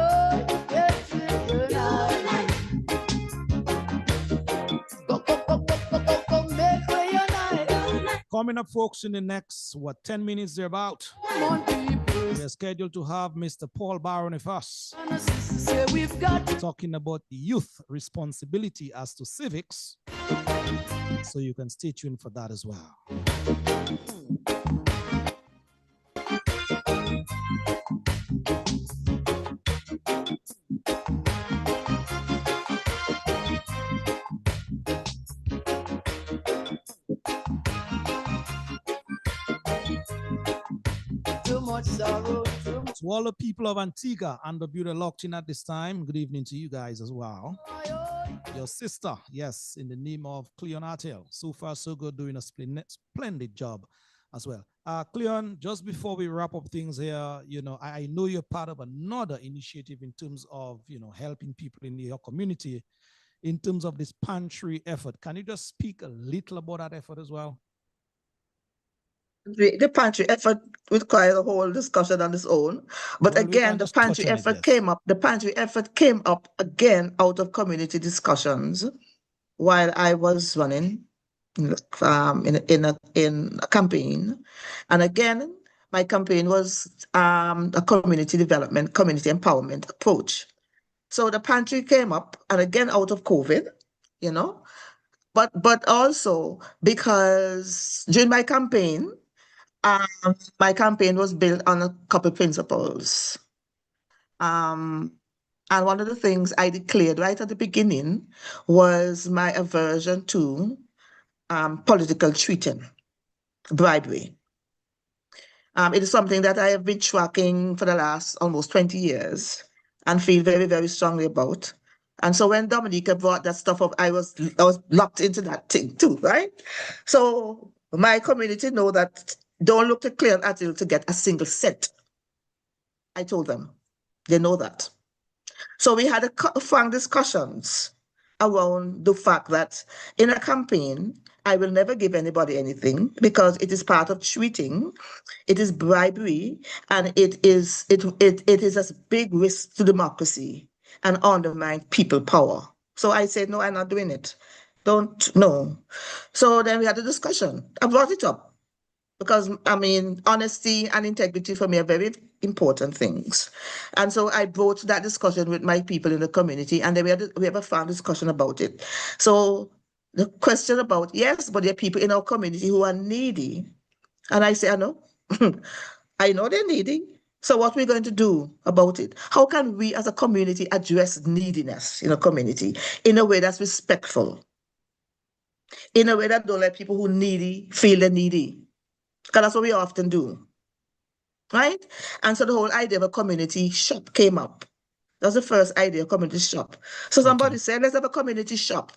B: Coming up, folks, in the next, 10 minutes thereabout. we're scheduled to have Mr. Paul Barron with us,
D: Say we've got
B: talking about the youth responsibility as to civics. So you can stay tuned for that as well.
D: too much sorrow.
B: To all the people of Antigua and Bermuda locked in at this time, good evening to you guys as well. Your sister, yes, in the name of Cleon Artel. So far, so good, doing a splendid job as well. Cleon, just before we wrap up things here, you know, I know you're part of another initiative in terms of, you know, helping people in your community in terms of this pantry effort. Can you just speak a little about that effort as well?
C: The pantry effort requires a whole discussion on its own. But
B: Well, we
C: again,
B: can
C: the
B: just touch
C: pantry
B: on it,
C: effort
B: yes.
C: came up. The pantry effort came up again out of community discussions while I was running in a campaign. And again, my campaign was a community development, community empowerment approach. So the pantry came up, and again out of COVID, you know, but also because during my campaign was built on a couple principles. And one of the things I declared right at the beginning was my aversion to political treating, bribery. It is something that I have been tracking for the last almost 20 years and feel very, very strongly about. And so when Dominica brought that stuff up, I was locked into that thing too, right? So my community know that don't look to Cleon Attil to get a single cent. I told them. They know that. So we had frank discussions around the fact that in a campaign, I will never give anybody anything because it is part of treating, it is bribery, and it is a big risk to democracy and undermine people power. So I said, no, I'm not doing it. Don't, no. So then we had a discussion. I brought it up because, I mean, honesty and integrity for me are very important things. And so I brought that discussion with my people in the community, and then we have a frank discussion about it. So the question about, yes, but there are people in our community who are needy. And I say, I know. I know they're needy. So what we're going to do about it? How can we as a community address neediness in a community in a way that's respectful? In a way that don't let people who needy feel they're needy. Because that's what we often do. Right? And so the whole idea of a community shop came up. That's the first idea, community shop. So somebody said, let's have a community shop.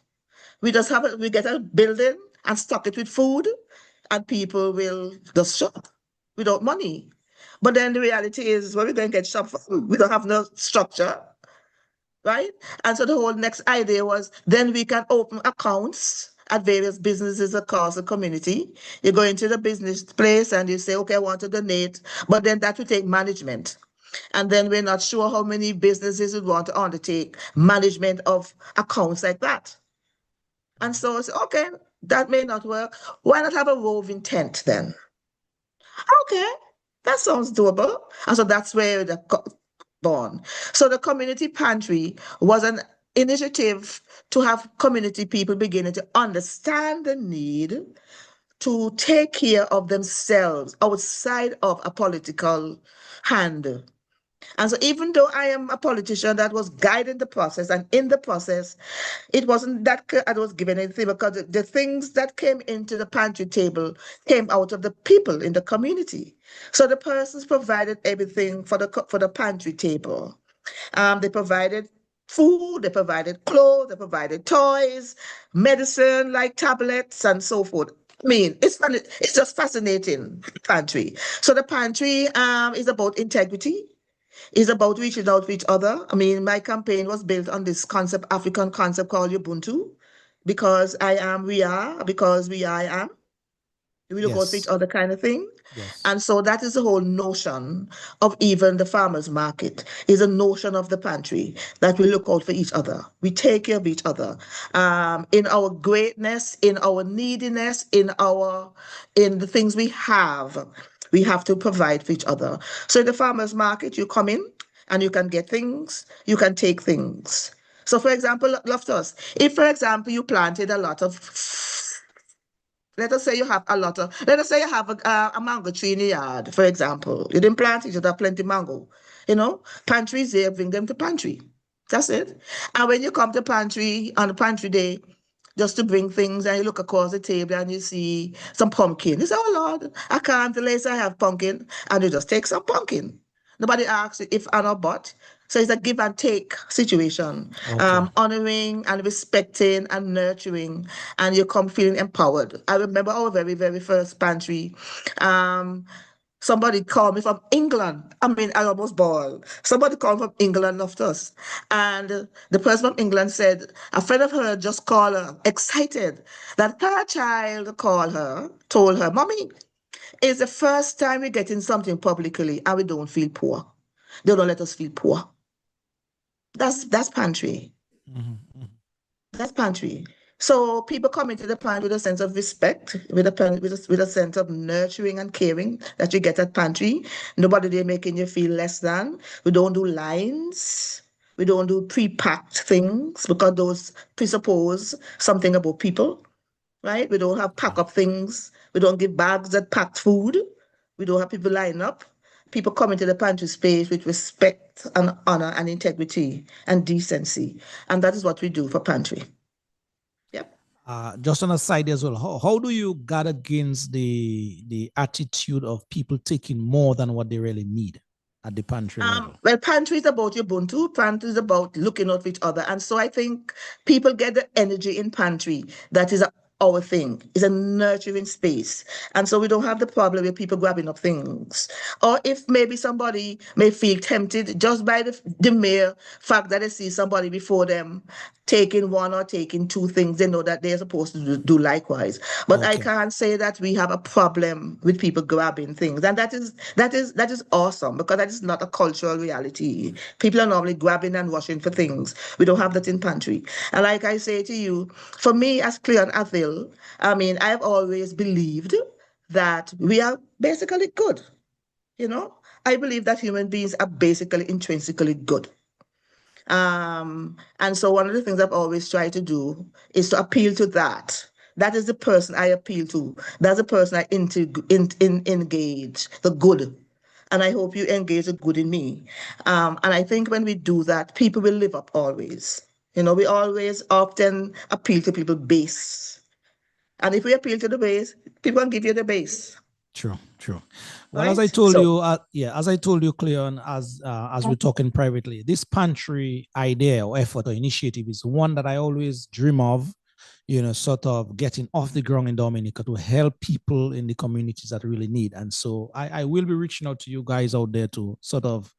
C: We just we get a building and stock it with food, and people will just shop without money. But then the reality is, where we're going to get shop for food? We don't have no structure, right? And so the whole next idea was, then we can open accounts at various businesses across the community. You go into the business place and you say, okay, I want to donate, but then that will take management. And then we're not sure how many businesses would want to undertake management of accounts like that. And so I said, okay, that may not work. Why not have a roving tent then? Okay, that sounds doable. And so that's where the born. So the community pantry was an initiative to have community people beginning to understand the need to take care of themselves outside of a political hand. And so even though I am a politician that was guiding the process, and in the process, it wasn't that I was given anything, because the things that came into the pantry table came out of the people in the community. So the persons provided everything for the pantry table. They provided food, they provided clothes, they provided toys, medicine like tablets and so forth. I mean, it's funny, it's just fascinating, pantry. So the pantry is about integrity. It's about reaching out to each other. I mean, my campaign was built on this concept, African concept called Ubuntu, because I am, we are, because we are, I am. We look out for each other kind of thing.
B: Yes.
C: And so that is the whole notion of even the farmer's market, is a notion of the pantry, that we look out for each other. We take care of each other. In our greatness, in our neediness, in the things we have, We have to provide for each other. So in the farmers market, you come in and you can get things, you can take things. So for example, Loftus, if for example you planted a lot of, let us say you have a lot of, let us say you have a mango tree in your yard, for example. You didn't plant it, you have plenty mango. You know, pantries there, bring them to pantry. That's it. And when you come to pantry on the pantry day, just to bring things, and you look across the table and you see some pumpkin. You say, oh Lord, I can't unless I have pumpkin. And you just take some pumpkin. Nobody asks you if and or but. So it's a give and take situation,
B: Okay.
C: honoring and respecting and nurturing, and you come feeling empowered. I remember our very, very first pantry. Um, Somebody called me from England. I mean, I almost bawled. Somebody called from England, loved us. And the person from England said, a friend of hers just called her, excited that her child called her, told her, Mommy, it's the first time we're getting something publicly and we don't feel poor. They don't let us feel poor. That's pantry.
B: Mhm.
C: That's pantry. So people come into the pantry with a sense of respect, with a sense of nurturing and caring that you get at pantry. Nobody there making you feel less than. We don't do lines. We don't do pre-packed things because those presuppose something about people, right? We don't have pack up things. We don't give bags that packed food. We don't have people line up. People come into the pantry space with respect and honor and integrity and decency. And that is what we do for pantry. Yep.
B: Just on a side as well, how do you guard against the attitude of people taking more than what they really need at the pantry level?
C: Well, pantry is about Ubuntu. Pantry is about looking out for each other. And so I think people get the energy in pantry that is our thing. It's a nurturing space. And so we don't have the problem with people grabbing up things. Or if maybe somebody may feel tempted just by the mere fact that they see somebody before them taking one or taking two things, they know that they're supposed to do likewise. But I
B: Okay.
C: can't say that we have a problem with people grabbing things. And that is awesome because that is not a cultural reality. People are normally grabbing and rushing for things. We don't have that in pantry. And like I say to you, for me as Cleon Athil, I mean, I've always believed that we are basically good. You know, I believe that human beings are basically intrinsically good. And so one of the things I've always tried to do is to appeal to that. That is the person I appeal to. That's the person I engage, the good. And I hope you engage the good in me. And I think when we do that, people will live up always. You know, we always often appeal to people's base. And if we appeal to the base, people can give you the base.
B: True, true. Well,
C: Right?
B: as I told
C: So,
B: you, as I told you, Cleon, as we're talking privately, this pantry idea or effort or initiative is one that I always dream of. You know, sort of getting off the ground in Dominica to help people in the communities that really need. And so I will be reaching out to you guys out there to sort of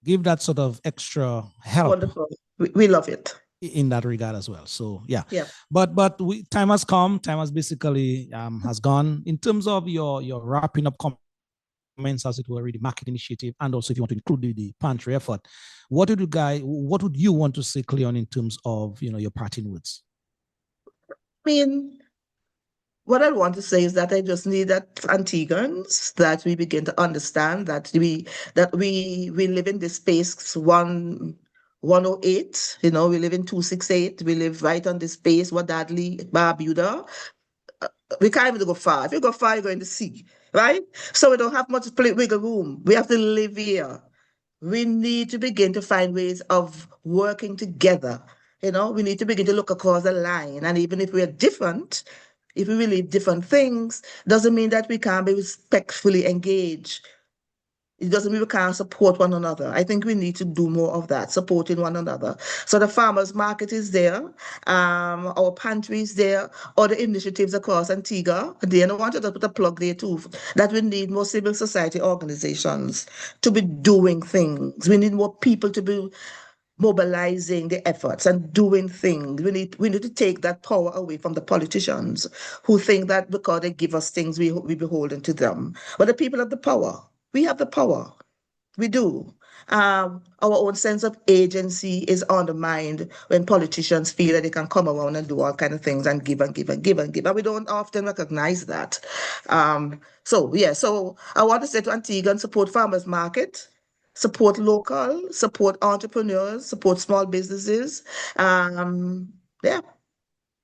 B: give that sort of extra help.
C: Wonderful. We love it.
B: In that regard as well. So yeah,
C: Yeah.
B: but time has come. Time has basically has gone. In terms of your wrapping up comments, as it were, the market initiative, and also if you want to include the pantry effort, what would you want to say, Cleon, in terms of your parting words?
C: I mean, what I want to say is that I just need that Antiguans that we begin to understand that we live in this space 108, we live in 268, we live right on this space, Wadadli, Barbuda. We can't even go far. If you go far, you're going to sea, right? So we don't have much wiggle room. We have to live here. We need to begin to find ways of working together. We need to begin to look across the line. And even if we are different, if we believe different things, doesn't mean that we can't be respectfully engaged. It doesn't mean we can't support one another. I think we need to do more of that, supporting one another. So the farmers market is there, our pantry is there, other initiatives across Antigua. And I wanted to put a plug there too, that we need more civil society organizations to be doing things. We need more people to be mobilizing the efforts and doing things. We need to take that power away from the politicians who think that because they give us things, we beholden to them. But the people have the power. We have the power. We do. Our own sense of agency is undermined when politicians feel that they can come around and do all kind of things and give and give and give and give. And we don't often recognize that. So I want to say to Antigua, support farmers market, support local, support entrepreneurs, support small businesses. Yeah,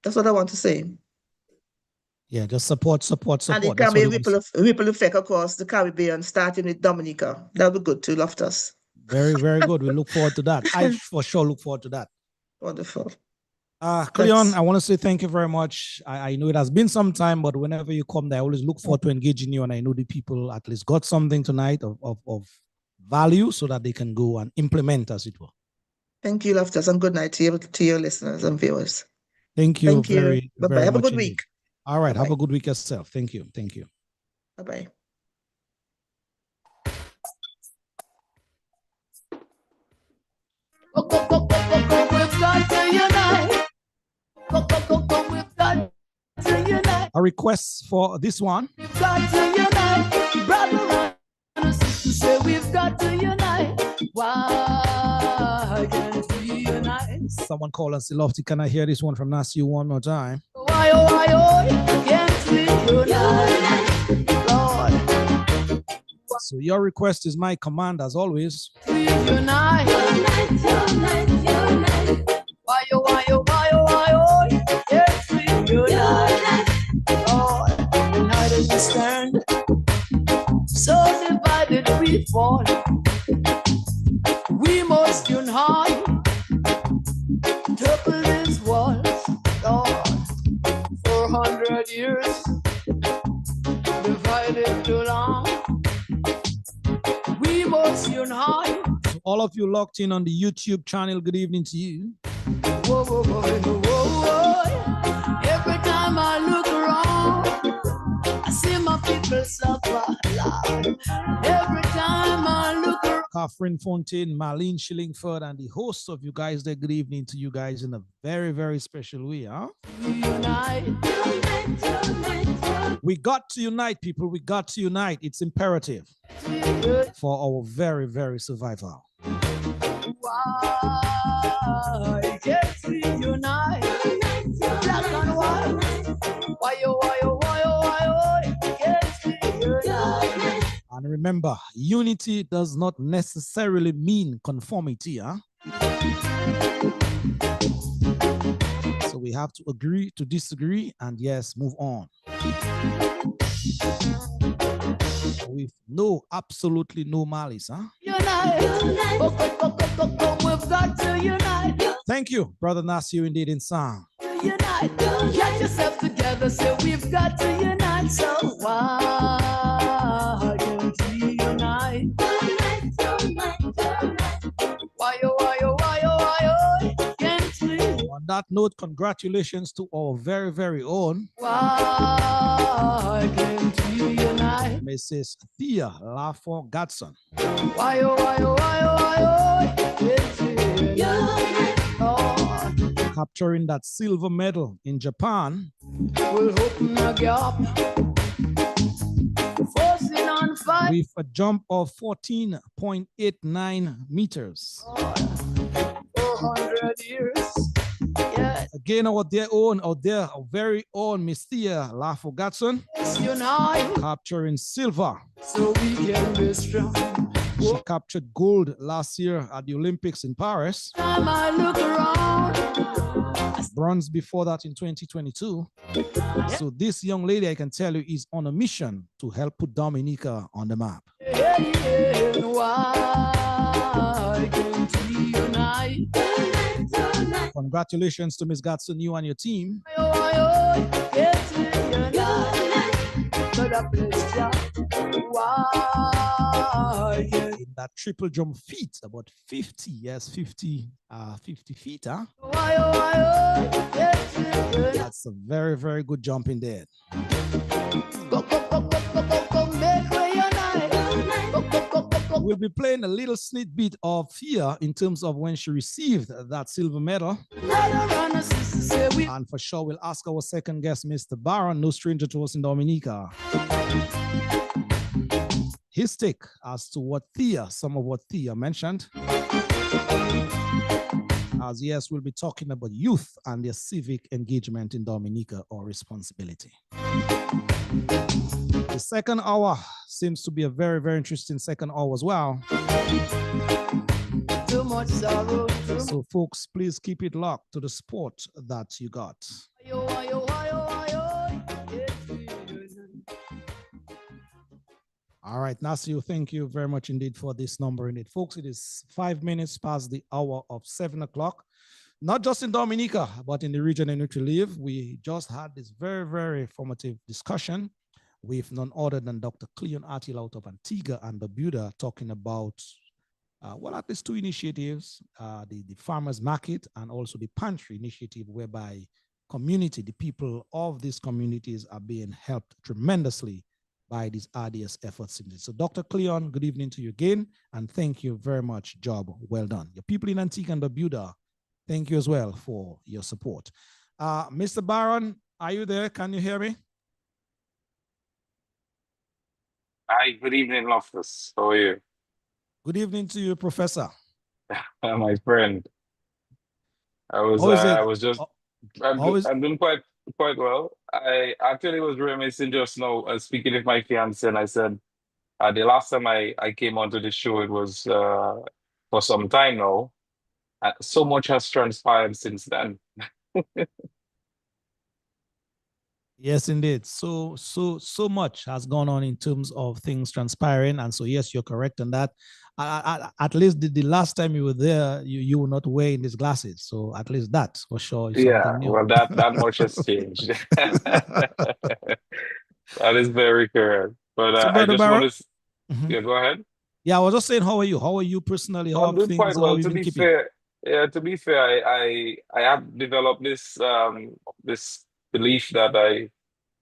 C: that's what I want to say.
B: Yeah, just support.
C: And it can be a ripple effect across the Caribbean, starting with Dominica. That would be good too, Loftus.
B: Very, very good. We look forward to that. I for sure look forward to that.
C: Wonderful.
B: Cleon, I want to say thank you very much. I know it has been some time, but whenever you come there, I always look forward to engaging you. And I know the people at least got something tonight of value so that they can go and implement, as it were.
C: Thank you, Loftus, and good night to your listeners and viewers.
B: Thank you. Very,
C: Bye-bye.
B: very
C: Have a
B: much
C: good week.
B: All right.
C: Bye-bye.
B: Have a good week yourself. Thank you. Thank you.
C: Bye-bye.
D: We've got to unite. We've got to unite.
B: A request for this one.
D: We've got to unite. Brother and sister say we've got to unite. Why can't we unite?
B: Someone call and say, Lofty, can I hear this one from Nasu one more time?
D: Why, can't we unite? Lord.
B: So your request is my command, as always.
D: We unite. Why, can't we unite? Lord, united we stand. So divided we fall. We must unite. Topple these walls, Lord. 400 years divided too long. We must unite.
B: So all of you locked in on the YouTube channel, good evening to you.
D: Whoa, whoa, whoa, whoa, whoa. Every time I look around, I see my people suffer, Lord. Every time I look around,
B: Catherine Fontaine, Marlene Shillingford, and the host of you guys there, good evening to you guys in a very, very special way, huh?
D: unite.
B: We got to unite, people. We got to unite. It's imperative for our very, very survival.
D: Why can't we unite? Black and white. Why can't we unite?
B: And remember, unity does not necessarily mean conformity, huh? So we have to agree to disagree and yes, move on. With absolutely no malice, huh?
D: Unite. We've got to unite.
B: Thank you, Brother Nasir, indeed in song.
D: Unite. Get yourself together, say we've got to unite. So why can't we unite? Why, can't we?
B: On that note, congratulations to our very, very own
D: Why can't we unite?
B: Mrs. Thea Lafont Gatson.
D: Why, can't we unite? Oh,
B: Capturing that silver medal in Japan
D: we'll open a gap. Forcing on fire.
B: with a jump of 14.89 meters.
D: 400 years. Yes.
B: Again, our very own Miss Thea Lafont Gatson
D: Unite
B: capturing silver.
D: so we can be strong.
B: She captured gold last year at the Olympics in Paris.
D: Time I look around,
B: Bronze before that in 2022. So this young lady, I can tell you, is on a mission to help put Dominica on the map.
D: why can't we unite?
B: Congratulations to Ms. Gatson, you and your team.
D: Can't we unite? But I bless you. Why can't
B: In that triple jump feat, about 50 feet, huh?
D: can't we unite?
B: That's a very, very good jump in there.
D: Go, make we unite. Go.
B: We'll be playing a little snippet of Thea in terms of when she received that silver medal. And for sure, we'll ask our second guest, Mr. Baron, no stranger to us in Dominica. his take as to what some of what Thea mentioned. As yes, we'll be talking about youth and their civic engagement in Dominica or responsibility. The second hour seems to be a very, very interesting second hour as well.
D: Too much sorrow.
B: So folks, please keep it locked to the sport that you got. All right, Nasio, thank you very much indeed for this number indeed. Folks, it is 5 minutes past the hour of 7 o'clock. Not just in Dominica, but in the region in which we live. We just had this very, very informative discussion with none other than Dr. Cleon Attila out of Antigua and Barbuda, talking about, well, at least two initiatives, the farmers market and also the pantry initiative, whereby the people of these communities are being helped tremendously by these RDS efforts. So Dr. Cleon, good evening to you again, and thank you very much. Job well done. Your people in Antigua and Barbuda, thank you as well for your support. Mr. Baron, are you there? Can you hear me?
E: Hi, good evening, Loftus. How are you?
B: Good evening to you, Professor.
E: My friend. I'm doing quite well. I actually was reminiscing just now, speaking with my fiance, and I said the last time I came onto the show, it was for some time now. So much has transpired since then.
B: Yes, indeed. So much has gone on in terms of things transpiring, and so yes, you're correct on that. At least the last time you were there, you were not wearing these glasses, so at least that for sure is something new.
E: Well, that much has changed. That is very correct. But
B: so
E: I just
B: Baron,
E: want to, yeah, go ahead.
B: Yeah, I was just saying, how are you? How are you personally? How
E: I'm doing
B: things?
E: quite well.
B: To
E: be fair, I have developed this this belief that I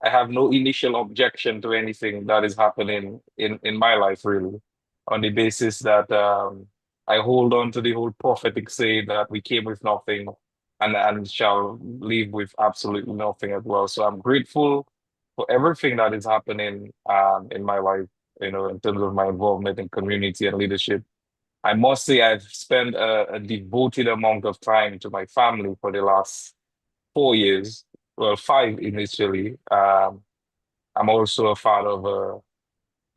E: have no initial objection to anything that is happening in my life, really, on the basis that I hold on to the whole prophetic say that we came with nothing and shall leave with absolutely nothing as well. So I'm grateful for everything that is happening in my life, in terms of my involvement in community and leadership. I must say I've spent a devoted amount of time to my family for the last 4 years, well, 5 initially. I'm also a father of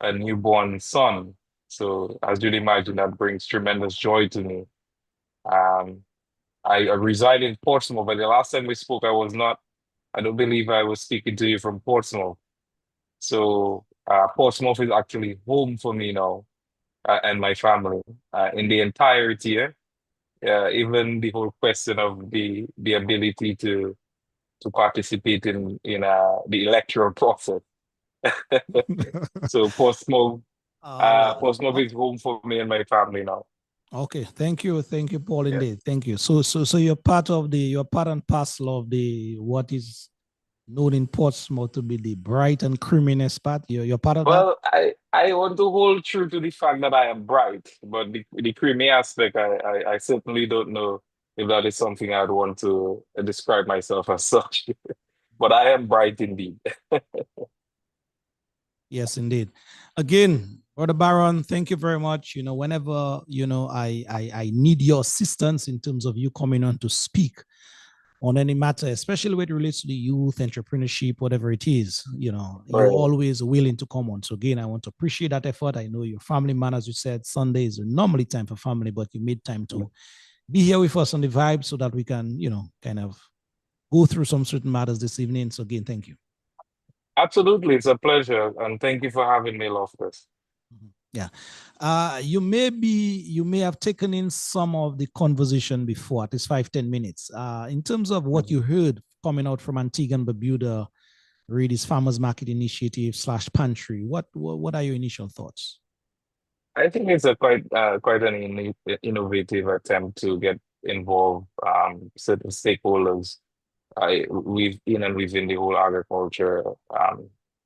E: a newborn son. So as you'd imagine, that brings tremendous joy to me. I reside in Portsmouth, but the last time we spoke, I don't believe I was speaking to you from Portsmouth. So Portsmouth is actually home for me now and my family in the entirety. Even the whole question of the ability to participate in the electoral process. So Portsmouth is home for me and my family now.
B: Okay, thank you, Paul. Indeed, thank you. So you're part and parcel of what is known in Portsmouth to be the bright and creamy spot. You're part of that.
E: Well, I want to hold true to the fact that I am bright, but the creamy aspect, I certainly don't know if that is something I'd want to describe myself as such. But I am bright indeed.
B: Yes, indeed. Again, Brother Baron, thank you very much. Whenever I need your assistance in terms of you coming on to speak on any matter, especially when it relates to the youth, entrepreneurship, whatever it is, you're always willing to come on. So again, I want to appreciate that effort. I know your family man, as you said, Sunday is normally time for family, but you made time to be here with us on the vibe so that we can, kind of go through some certain matters this evening. So again, thank you.
E: Absolutely, it's a pleasure, and thank you for having me, Loftus.
B: Yeah, you may have taken in some of the conversation before, at least 5-10 minutes. In terms of what you heard coming out from Antigua and Barbuda, read this farmers market initiative / pantry. What are your initial thoughts?
E: I think it's a quite an innovative attempt to get involved certain stakeholders within the whole agriculture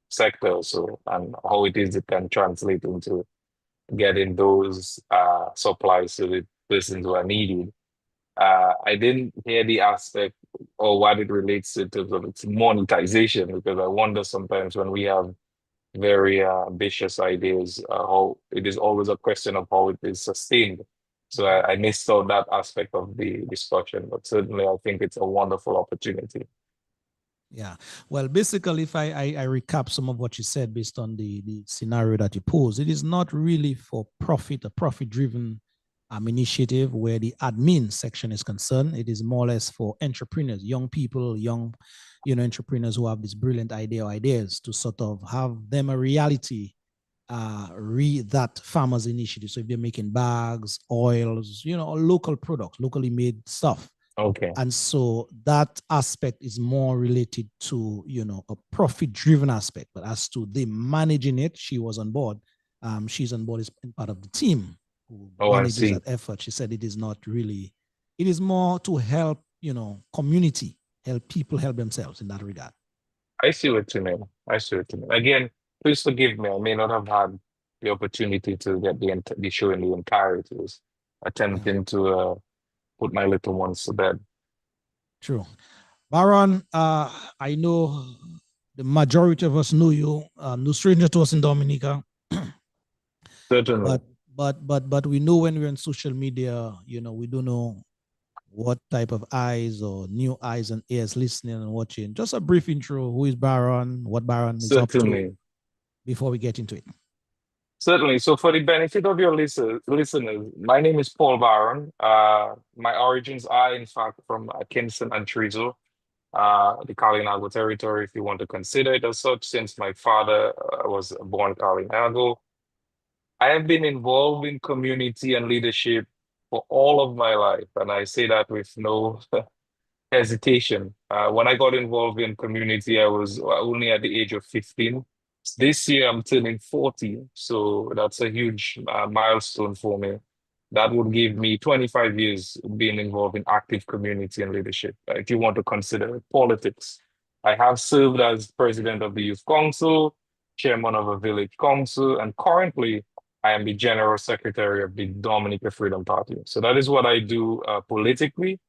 E: sector, so and how it can translate into getting those supplies to the persons who are needed. I didn't hear the aspect or what it relates to in terms of its monetization, because I wonder sometimes when we have very ambitious ideas. How it is always a question of how it is sustained. So I missed out that aspect of the discussion, but certainly I think it's a wonderful opportunity.
B: Yeah. Well, basically, if I recap some of what you said based on the scenario that you posed, it is not really for profit, a profit-driven initiative where the admin section is concerned. It is more or less for entrepreneurs, young people, young, entrepreneurs who have this brilliant idea or ideas to sort of have them a reality, read that farmers initiative. So if they're making bags, oils, local products, locally made stuff.
E: Okay.
B: And so that aspect is more related to, a profit-driven aspect. But as to the managing it, she was on board. She's on board as part of the team who manages that effort. She said it is not really, it is more to help, community, help people help themselves in that regard.
E: I see what you mean. I see what you mean. Again, please forgive me. I may not have had the opportunity to get the show in the entirety. I was attempting to put my little ones to bed.
B: True. Baron, I know the majority of us know you. No stranger to us in Dominica.
E: Certainly.
B: But we know when we're on social media, we don't know what type of eyes or new eyes and ears listening and watching. Just a brief intro. Who is Baron? What Baron is up to before we get into it.
E: Certainly. So for the benefit of your listeners, my name is Paul Baron. My origins are, in fact, from Kingston and Trezo, the Kalinago territory, if you want to consider it as such, since my father was born Kalinago. I have been involved in community and leadership for all of my life, and I say that with no hesitation. When I got involved in community, I was only at the age of 15. This year, I'm turning 40, so that's a huge milestone for me. That would give me 25 years being involved in active community and leadership, if you want to consider politics. I have served as president of the Youth Council, chairman of a village council, and currently I am the general secretary of the Dominica Freedom Party. So that is what I do politically.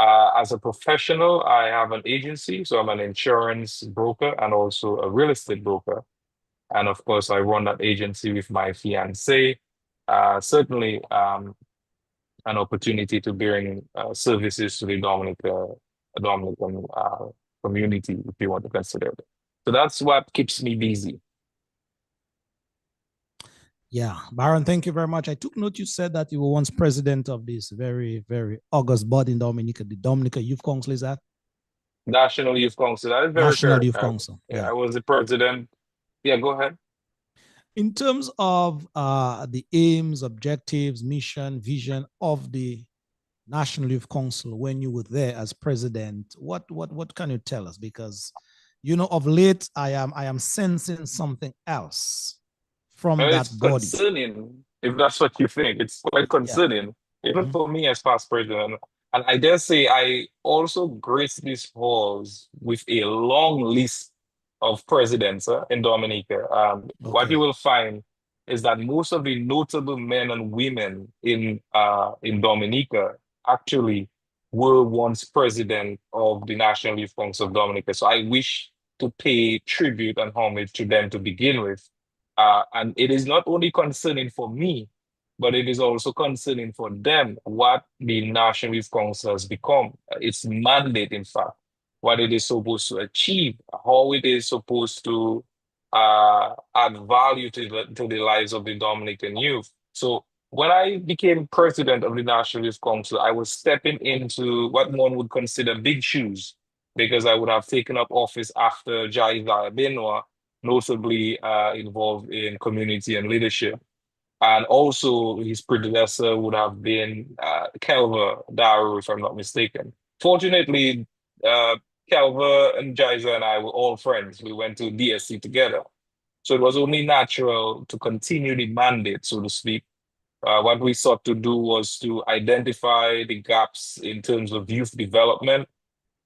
E: As a professional, I have an agency, so I'm an insurance broker and also a real estate broker. And of course, I run that agency with my fiance. Certainly, an opportunity to bring services to the Dominican community, if you want to consider it. So that's what keeps me busy.
B: Yeah, Baron, thank you very much. I took note you said that you were once president of this very, very august body in Dominica, the Dominica Youth Council, is that?
E: National Youth Council, that is very
B: National
E: correct.
B: Youth Council.
E: Yeah, I was the president. Yeah, go ahead.
B: In terms of the aims, objectives, mission, vision of the National Youth Council, when you were there as president, what can you tell us? Because, of late, I am sensing something else from that body.
E: It's concerning, if that's what you think. It's quite concerning, even for me as past president. And I dare say I also grace these halls with a long list of presidents in Dominica. What you will find is that most of the notable men and women in Dominica actually were once president of the National Youth Council of Dominica. So I wish to pay tribute and homage to them to begin with. And it is not only concerning for me, but it is also concerning for them what the National Youth Council has become, its mandate, in fact, what it is supposed to achieve, how it is supposed to add value to the lives of the Dominican youth. So when I became president of the National Youth Council, I was stepping into what one would consider big shoes, because I would have taken up office after Jaiza Benwa, notably involved in community and leadership. And also his predecessor would have been Kelva Daru, if I'm not mistaken. Fortunately, Kelva and Jaiza and I were all friends. We went to DSC together. So it was only natural to continue the mandate, so to speak. What we sought to do was to identify the gaps in terms of youth development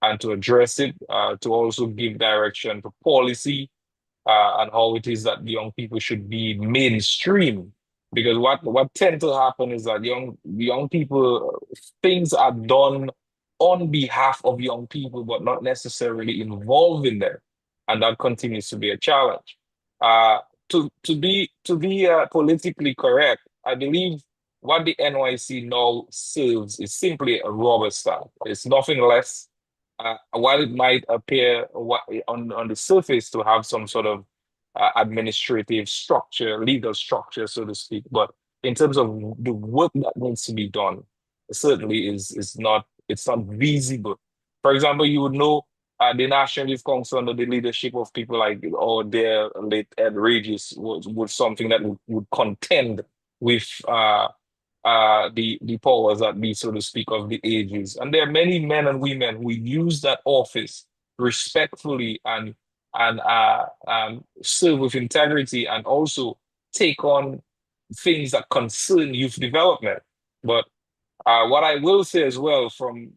E: and to address it, to also give direction to policy, and how it is that young people should be mainstream. Because what tend to happen is that young people, things are done on behalf of young people, but not necessarily involving them. And that continues to be a challenge. To be politically correct, I believe what the NYC now serves is simply a rubber stamp. It's nothing less. While it might appear on the surface to have some sort of administrative structure, legal structure, so to speak, but in terms of the work that needs to be done, certainly it's not visible. For example, you would know the National Youth Council under the leadership of people like their late Ed Regis was something that would contend with the powers that be, so to speak, of the ages. And there are many men and women who use that office respectfully and serve with integrity and also take on things that concern youth development. But what I will say as well from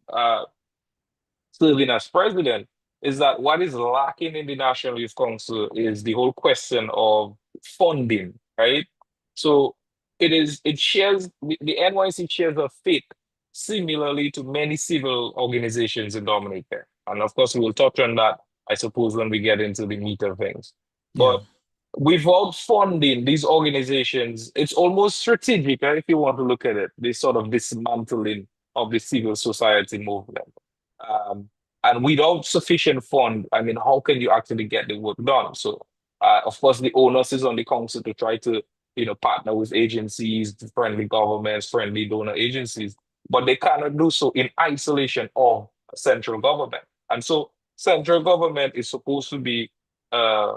E: serving as president is that what is lacking in the National Youth Council is the whole question of funding, right? So it shares the NYC shares a fate similarly to many civil organizations in Dominica. And of course we will touch on that, I suppose, when we get into the meat of things.
B: Yeah.
E: But without funding these organizations, it's almost strategic, if you want to look at it, this sort of dismantling of the civil society movement. Um, and without sufficient fund, I mean, how can you actually get the work done? So, of course, the onus is on the council to try to, partner with agencies, friendly governments, friendly donor agencies, but they cannot do so in isolation of central government. And so, central government is supposed to be uh,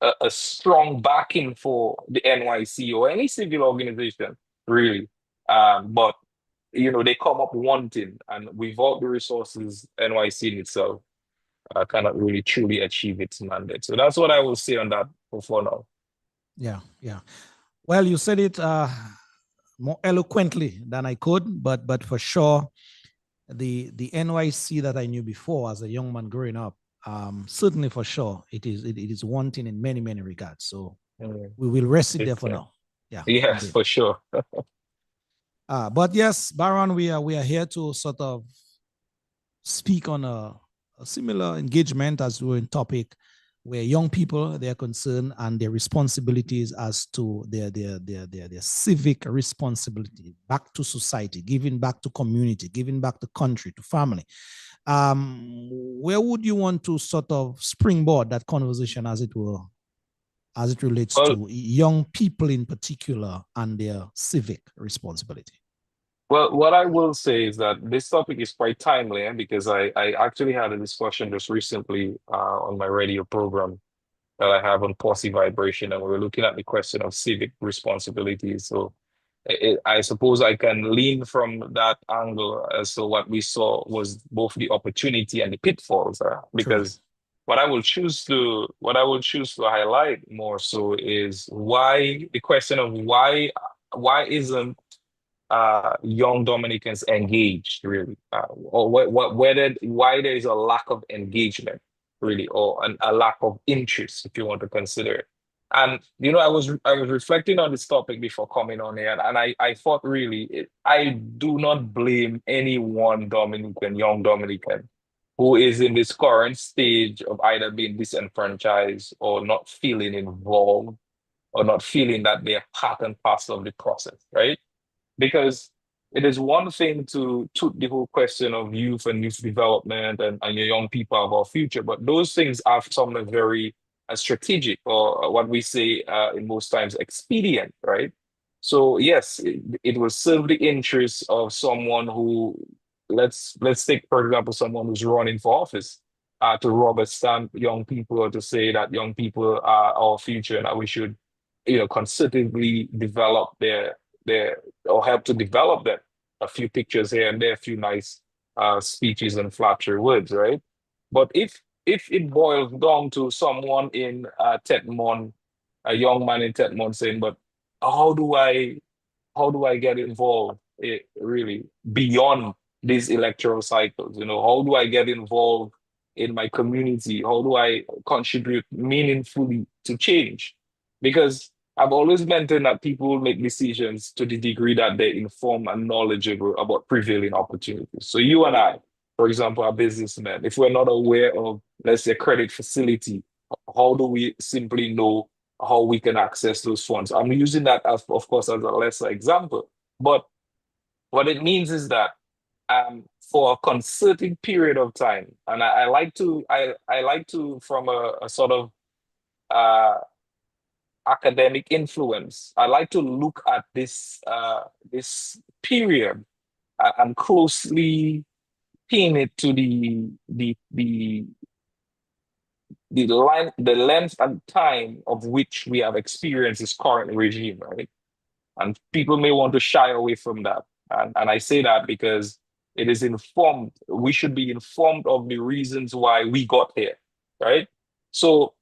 E: a strong backing for the NYC or any civil organization, really. But they come up wanting, and without the resources, NYC in itself cannot really truly achieve its mandate. So that's what I will say on that for now.
B: Yeah, yeah. Well, you said it more eloquently than I could, but for sure, the NYC that I knew before as a young man growing up, certainly for sure, it is wanting in many, many regards. So we will rest it there for now. Yeah.
E: Yes,
B: indeed.
E: for sure.
B: But yes, Baron, we are here to sort of speak on a similar engagement as we're in topic where young people, they're concerned and their responsibilities as to their civic responsibility back to society, giving back to community, giving back to country, to family. Where would you want to sort of springboard that conversation, as it were, as it relates to young people in particular and their civic responsibility?
E: Well, what I will say is that this topic is quite timely, because I actually had a discussion just recently on my radio program that I have on Posse Vibration, and we were looking at the question of civic responsibilities. So I suppose I can lean from that angle as to what we saw was both the opportunity and the pitfalls, because what I will choose to highlight more so is the question of why isn't young Dominicans engaged, really, or why there is a lack of engagement, really, or a lack of interest, if you want to consider it. And I was reflecting on this topic before coming on here, and I thought really, I do not blame any one young Dominican, who is in this current stage of either being disenfranchised or not feeling involved or not feeling that they're part and parcel of the process, right? Because it is one thing to toot the whole question of youth and youth development and your young people of our future, but those things are something very strategic, or what we say in most times expedient, right? So yes, it will serve the interests of someone who, let's take, for example, someone who's running for office, to rubber stamp young people, or to say that young people are our future and that we should, concertedly develop their or help to develop them. A few pictures here and there, a few nice speeches and flattery words, right? But if it boils down to someone in Tetmon, a young man in Tetmon saying, "But how do I get involved, really, beyond these electoral cycles? How do I get involved in my community? How do I contribute meaningfully to change?" Because I've always maintained that people make decisions to the degree that they're informed and knowledgeable about prevailing opportunities. So you and I, for example, are businessmen. If we're not aware of, let's say, credit facility how do we simply know how we can access those funds? I'm using that as, of course, as a lesser example, but what it means is that for a concerted period of time, and I like to I like to from a sort of uh, academic influence. I like to look at this period and closely pin it to the length and time of which we have experienced this current regime, right? And people may want to shy away from that. And I say that because it is informed, we should be informed of the reasons why we got here, right? So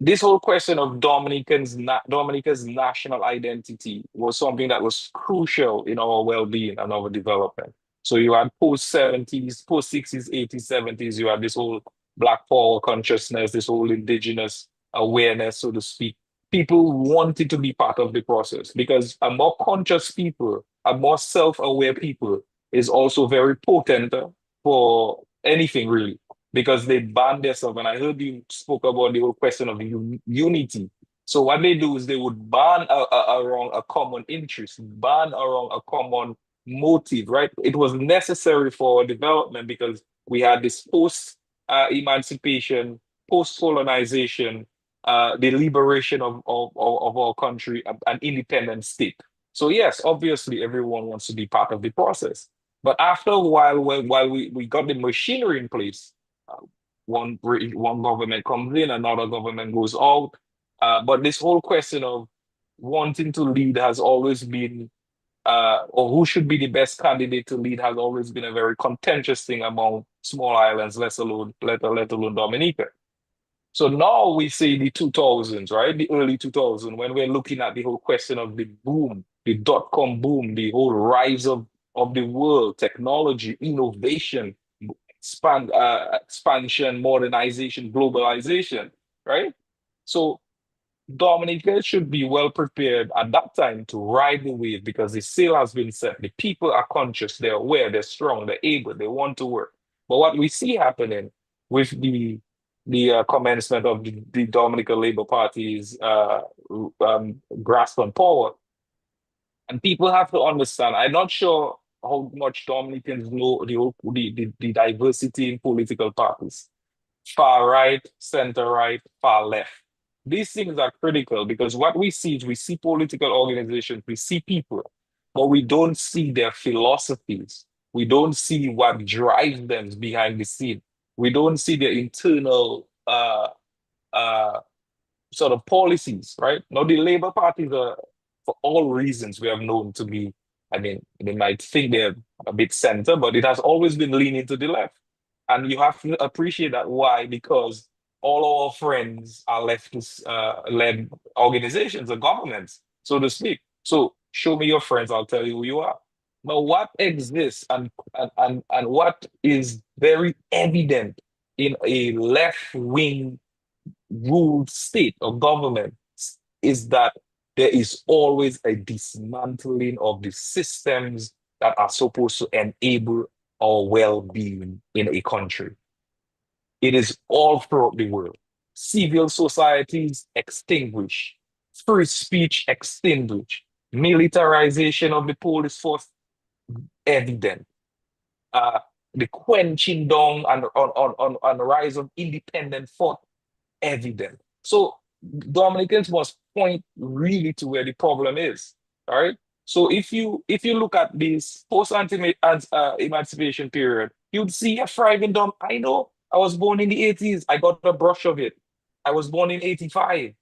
E: this whole question of Dominica's national identity was something that was crucial in our well-being and our development. So you had post-70s, post-60s, 80s, 70s, you had this whole Black power consciousness, this whole indigenous awareness, so to speak. People wanted to be part of the process because a more conscious people, a more self-aware people is also very potent for anything really because they band themselves. And I heard you spoke about the whole question of unity. So what they do is they would band around a common interest, band around a common motive, right? It was necessary for development because we had this post emancipation, post colonization, the liberation of our country, an independent state. So yes, obviously everyone wants to be part of the process. But after a while, while we got the machinery in place, uh, one government comes in, another government goes out. But this whole question of wanting to lead has always been, or who should be the best candidate to lead has always been a very contentious thing among small islands, let alone Dominica. So now we see the 2000s, right? The early 2000s, when we're looking at the whole question of the boom, the dot-com boom, the whole rise of the world, technology, innovation, expansion, modernization, globalization, right? So Dominica should be well prepared at that time to ride the wave because the sail has been set. The people are conscious, they're aware, they're strong, they're able, they want to work. But what we see happening with the commencement of the Dominica Labour Party's grasp on power, and people have to understand. I'm not sure how much Dominicans know the diversity in political parties, far right, center right, far left. These things are critical because what we see is we see political organizations, we see people, but we don't see their philosophies. We don't see what drives them behind the scene. We don't see their internal uh, sort of policies, right? Now, the Labour parties are, for all reasons, we have known to be, I mean, they might think they're a bit center, but it has always been leaning to the left. And you have to appreciate that. Why? Because all our friends are leftist led organizations or governments, so to speak. So show me your friends, I'll tell you who you are. Now, what exists and what is very evident in a left wing ruled state or government is that there is always a dismantling of the systems that are supposed to enable our well-being in a country. It is all throughout the world. Civil societies extinguish, free speech extinguish, militarization of the police force evident, uh, the quenching down and on the rise of independent thought evident. So Dominicans must point really to where the problem is. All right. So if you look at this post emancipation period, you'd see a thriving Dom. I know I was born in the 80s. I got a brush of it. I was born in 85.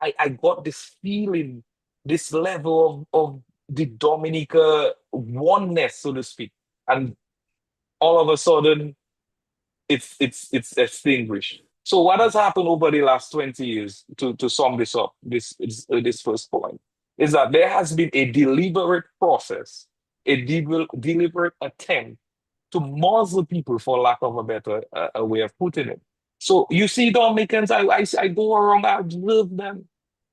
E: I got this feeling, this level of the Dominica oneness, so to speak. And all of a sudden it's extinguished. So what has happened over the last 20 years to sum this up, this first point, is that there has been a deliberate process, a deliberate attempt to muzzle people, for lack of a better a way of putting it. So you see Dominicans, I go around, I observe them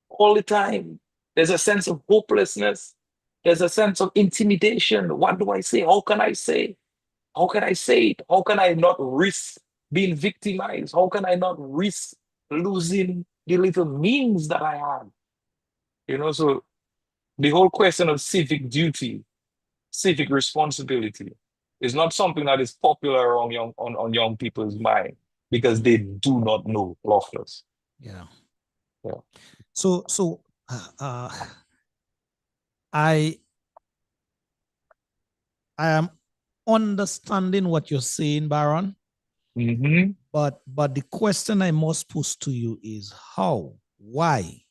E: all the time. There's a sense of hopelessness. There's a sense of intimidation. What do I say? How can I say? How can I say it? How can I not risk being victimized? How can I not risk losing the little means that I had. So the whole question of civic duty, civic responsibility is not something that is popular on young people's mind because they do not know lawfulness.
B: Yeah.
E: Yeah.
B: So I am understanding what you're saying, Baron.
E: Mm-hmm.
B: But the question I must pose to you is how, why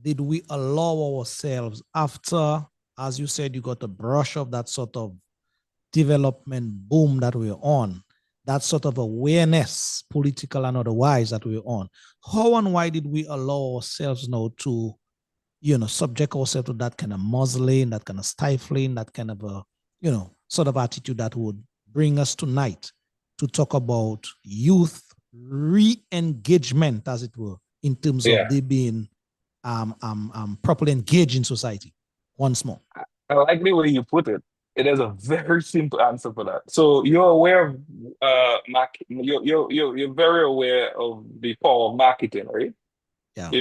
B: did we allow ourselves after, as you said, you got a brush of that sort of development boom that we're on, that sort of awareness, political and otherwise, that we're on. How and why did we allow ourselves now to, subject ourselves to that kind of muzzling, that kind of stifling, that kind of a, sort of attitude that would bring us tonight to talk about youth re-engagement, as it were, in terms of they being properly engaged in society once more?
E: I like the way you put it. It is a very simple answer for that. So you're aware of you're very aware of the power of marketing, right?
B: Yeah.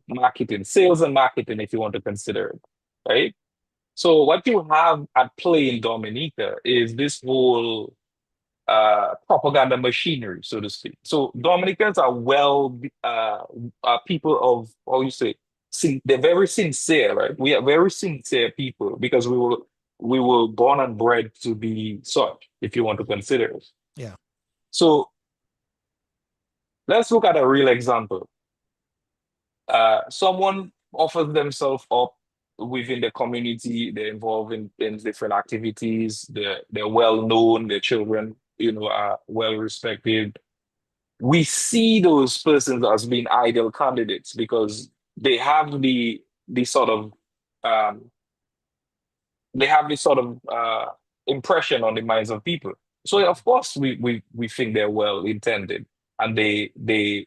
E: Marketing, sales and marketing, if you want to consider it, right? So what you have at play in Dominica is this whole propaganda machinery, so to speak. So Dominicans are people of, how you say, they're very sincere, right? We are very sincere people because we were born and bred to be such, if you want to consider it.
B: Yeah.
E: So let's look at a real example. Someone offers themselves up within the community, they're involved in different activities, they're well known, their children, are well respected. We see those persons as being ideal candidates because they have the sort of um, they have this sort of impression on the minds of people. So of course we think they're well intended and they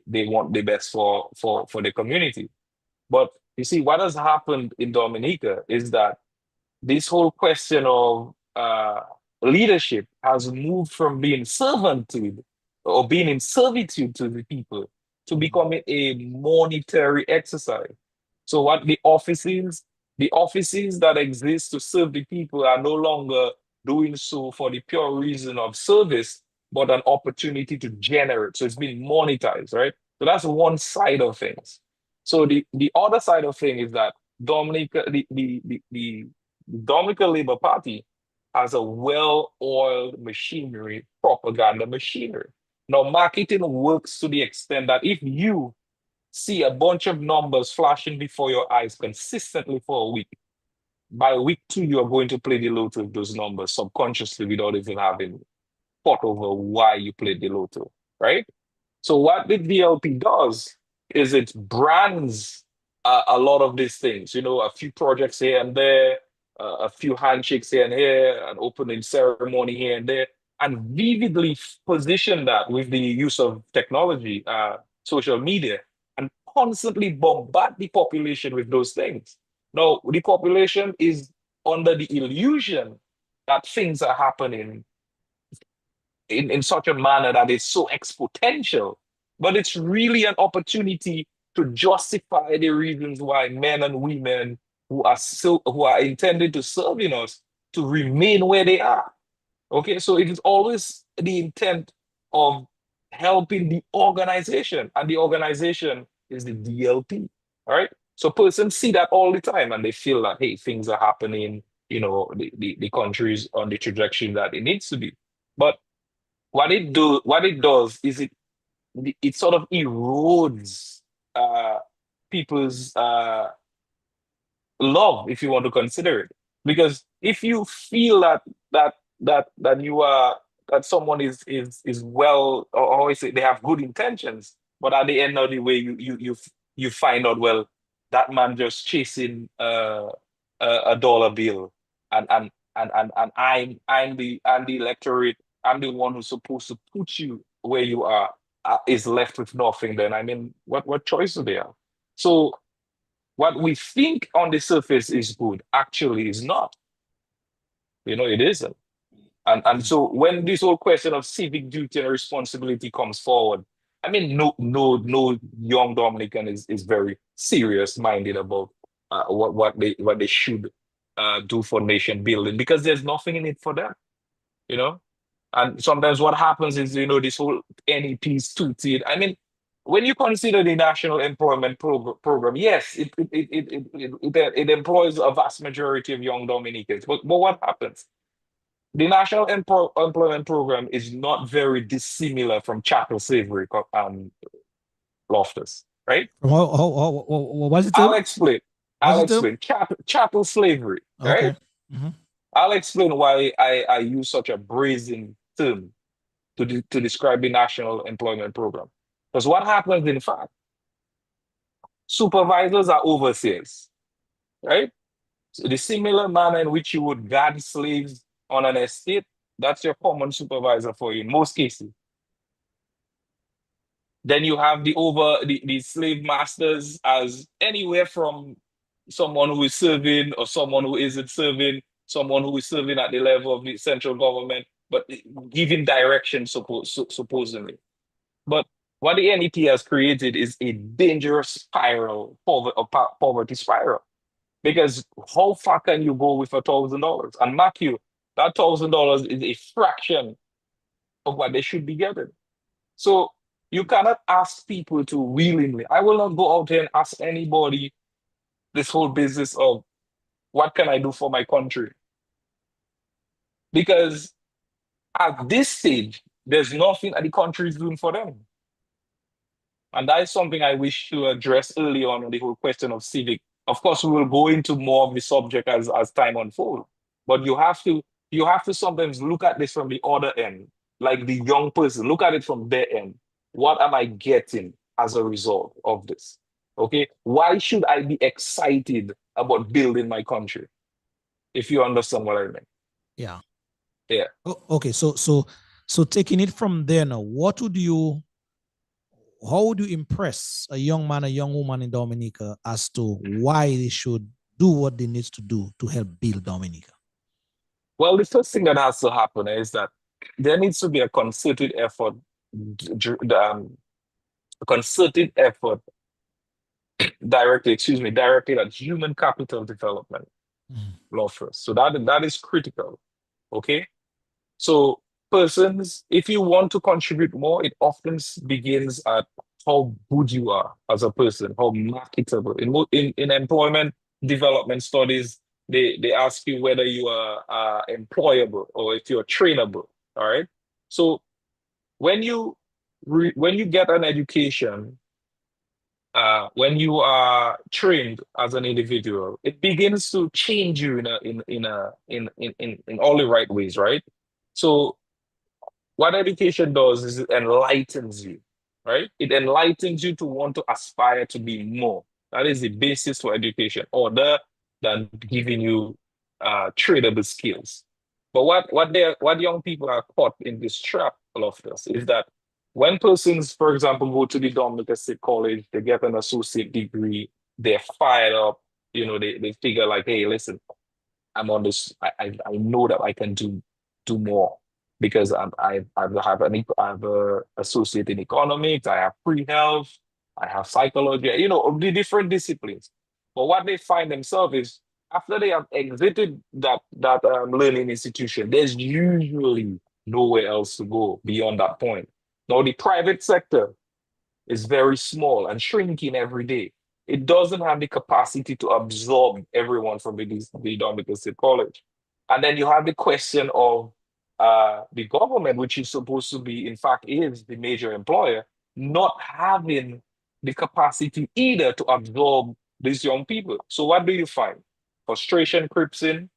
E: want the best for the community. But you see, what has happened in Dominica is that this whole question of leadership has moved from being servanthood or being in servitude to the people to becoming a monetary exercise. So what the offices that exist to serve the people are no longer doing so for the pure reason of service, but an opportunity to generate. So it's being monetized, right? So that's one side of things. So the other side of things is that Dominica, the Dominica Labour Party has a well-oiled machinery, propaganda machinery. Now, marketing works to the extent that if you see a bunch of numbers flashing before your eyes consistently for a week, by week 2, you are going to play the lotto with those numbers subconsciously without even having thought over why you played the lotto, right? So what the DLP does is it brands a lot of these things, a few projects here and there, a few handshakes here and here, an opening ceremony here and there, and vividly position that with the use of technology, social media, and constantly bombard the population with those things. Now, the population is under the illusion that things are happening in such a manner that is so exponential, but it's really an opportunity to justify the reasons why men and women who are intended to serve in us to remain where they are. Okay, so it is always the intent of helping the organization, and the organization is the DLP. All right. So persons see that all the time and they feel that, hey, things are happening, the country's on the trajectory that it needs to be. But what it does is it sort of erodes people's love, if you want to consider it. Because if you feel that you are that someone is well, or always say they have good intentions, but at the end of the way you find out, well, that man just chasing a dollar bill, and I'm the electorate, I'm the one who's supposed to put you where you are, is left with nothing. Then I mean, what choice do they have? So what we think on the surface is good actually is not. It isn't. And so when this whole question of civic duty and responsibility comes forward, I mean, no young Dominican is very serious minded about what they should do for nation building because there's nothing in it for them, you know. And sometimes what happens is, this whole NEP's two-tiered. I mean, when you consider the National Employment Program, yes, it employs a vast majority of young Dominicans. But what happens? The National Employment Program is not very dissimilar from chattel slavery, Loftus, right?
B: What's it?
E: I'll explain.
B: What's
E: I'll
B: it?
E: explain. Chattel slavery, right?
B: Okay. Mhm.
E: I'll explain why I use such a brazen term to describe the National Employment Program. Because what happens, in fact, supervisors are overseers, right? So the similar manner in which you would guard slaves on an estate, that's your common supervisor for you in most cases. Then you have the slave masters as anywhere from someone who is serving or someone who isn't serving, someone who is serving at the level of the central government, but giving direction supposedly. But what the NEP has created is a dangerous spiral, poverty spiral. Because how far can you go with $1,000? And mark you, that $1,000 is a fraction of what they should be getting. So you cannot ask people to willingly. I will not go out there and ask anybody this whole business of what can I do for my country? Because at this stage, there's nothing that the country is doing for them. And that is something I wish to address early on the whole question of civic. Of course, we will go into more of the subject as time unfolds. But you have to sometimes look at this from the other end, like the young person. Look at it from their end. What am I getting as a result of this? Okay, why should I be excited about building my country? If you understand what I mean.
B: Yeah.
E: Yeah.
B: Okay. So taking it from there now, how would you impress a young man, a young woman in Dominica as to why they should do what they need to do to help build Dominica?
E: Well, the first thing that has to happen is that there needs to be a concerted effort, directed at human capital development, law first. So that is critical. Okay. So persons, if you want to contribute more, it often begins at how good you are as a person, how marketable. In employment development studies, they ask you whether you are employable or if you're trainable. All right. So when you get an education, when you are trained as an individual, it begins to change you in all the right ways, right? So what education does is it enlightens you, right? It enlightens you to want to aspire to be more. That is the basis for education, other than giving you tradable skills. But what young people are caught in this trap, Loftus, is that when persons, for example, go to the Dominica State College, they get an associate degree, they're fired up, they figure like, hey, listen, I'm on this, I know that I can do more because I have a associate in economics, I have pre-health, I have psychology, of the different disciplines. But what they find themselves is after they have exited that learning institution, there's usually nowhere else to go beyond that point. Now the private sector is very small and shrinking every day. It doesn't have the capacity to absorb everyone from the Dominica State College. And then you have the question of the government, which is supposed to be, in fact, is the major employer, not having the capacity either to absorb these young people. So what do you find? Frustration creeps in,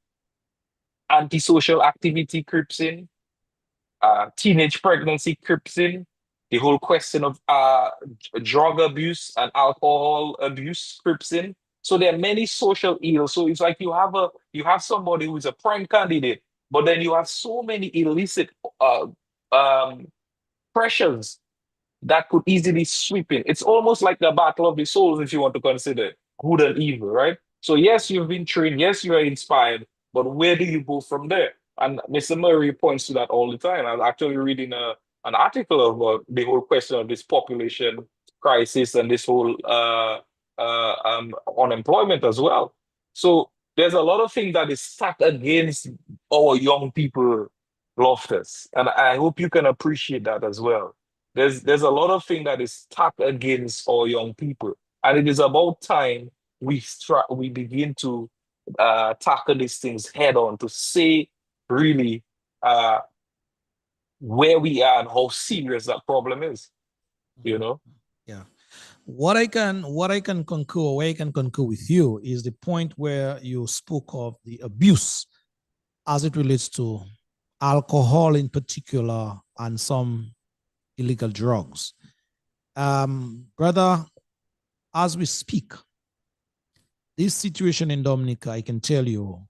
E: antisocial activity creeps in, teenage pregnancy creeps in, the whole question of drug abuse and alcohol abuse creeps in. So there are many social ills. So it's like you have somebody who is a prime candidate, but then you have so many illicit pressures that could easily sweep in. It's almost like the battle of the souls, if you want to consider good and evil, right? So yes, you've been trained, yes, you are inspired, but where do you go from there? And Mr. Murray points to that all the time. I was actually reading an article about the whole question of this population crisis and this whole unemployment as well. So there's a lot of things that is stacked against our young people, Loftus, and I hope you can appreciate that as well. There's a lot of things that is stacked against our young people, and it is about time we begin to tackle these things head on to say really uh, where we are and how serious that problem is. You know.
B: Yeah. What I can concur, where I can concur with you is the point where you spoke of the abuse as it relates to alcohol in particular and some illegal drugs. Brother, as we speak, this situation in Dominica, I can tell you,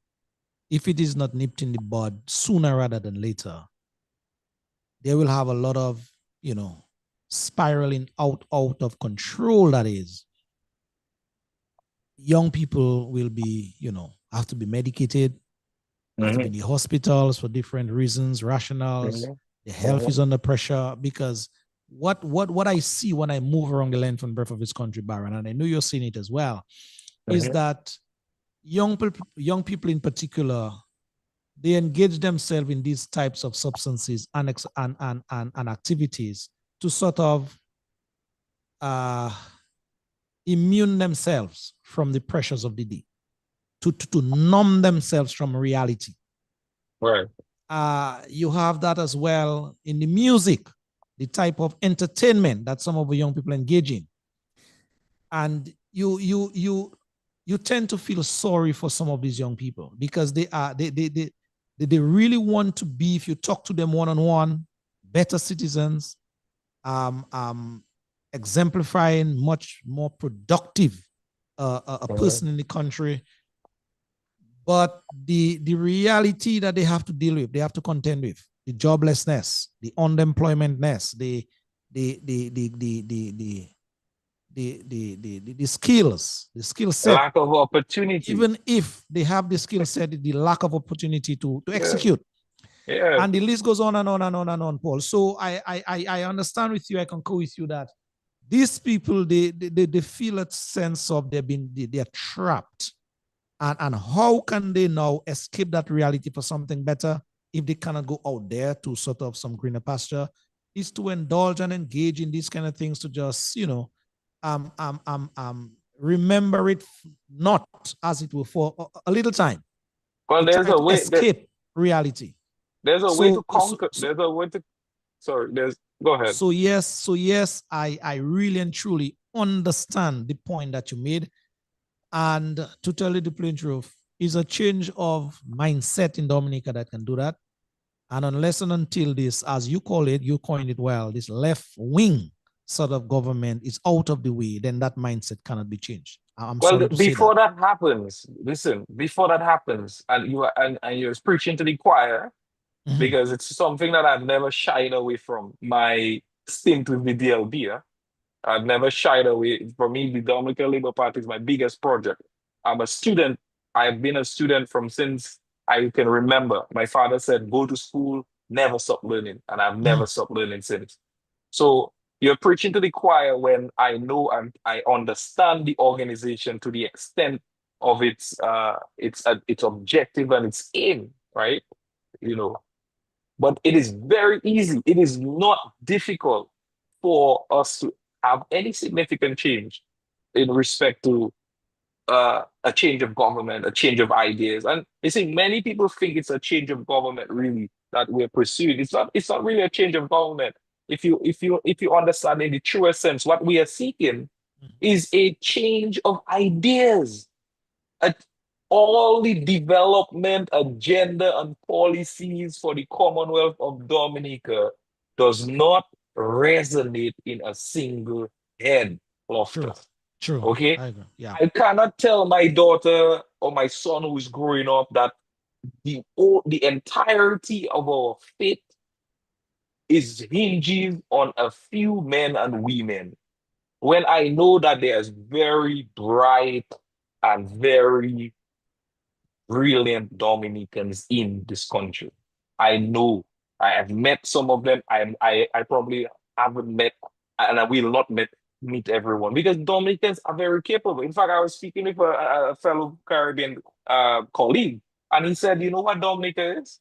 B: if it is not nipped in the bud sooner rather than later, they will have a lot of, spiraling out of control, that is. Young people will be, have to be medicated, have to be in the hospitals for different reasons, rationals. The health is under pressure because what I see when I move around the length and breadth of this country, Baron, and I know you're seeing it as well, is that young people in particular, they engage themselves in these types of substances and activities to sort of immune themselves from the pressures of the day, to numb themselves from reality.
E: Right.
B: You have that as well in the music, the type of entertainment that some of the young people engage in. And you tend to feel sorry for some of these young people because they really want to be, if you talk to them one-on-one, better citizens, exemplifying much more productive a person in the country. But the reality that they have to deal with, they have to contend with, the joblessness, the unemploymentness, the skills, the skill set,
E: lack of opportunity.
B: Even if they have the skill set, the lack of opportunity to execute.
E: Yeah.
B: And the list goes on and on and on and on, Paul. So I understand with you, I concur with you that these people, they feel a sense of they're trapped. And how can they now escape that reality for something better if they cannot go out there to sort of some greener pasture? Is to indulge and engage in these kind of things to just, remember it not as it were for a little time.
E: Well, there's a way
B: escape reality.
E: There's a way to conquer. There's a way to. Sorry. Go ahead.
B: So yes, I really and truly understand the point that you made. And to tell you the plain truth, is a change of mindset in Dominica that can do that. And unless and until this, as you call it, you coined it well, this left wing sort of government is out of the way, then that mindset cannot be changed. I'm sorry to say that.
E: Before that happens, listen, before that happens, and you're preaching to the choir, because it's something that I've never shied away from. My stint with the DLB, I've never shied away. For me, the Dominica Labour Party is my biggest project. I'm a student. I've been a student from since I can remember. My father said, go to school, never stop learning. And I've never stopped learning since. So you're preaching to the choir when I know and I understand the organization to the extent of its objective and its aim, right? But it is very easy. It is not difficult for us to have any significant change in respect to a change of government, a change of ideas. And you see, many people think it's a change of government really that we're pursuing. It's not really a change of government. If you understand in the truest sense, what we are seeking is a change of ideas. All the development agenda and policies for the Commonwealth of Dominica does not resonate in a single head, Loftus.
B: True.
E: Okay?
B: I agree. Yeah.
E: I cannot tell my daughter or my son who is growing up that the entirety of our fate is hinging on a few men and women, when I know that there's very bright and very brilliant Dominicans in this country. I know I have met some of them. I probably haven't met, and I will not meet everyone because Dominicans are very capable. In fact, I was speaking with a fellow Caribbean colleague, and he said, "You know what Dominica is?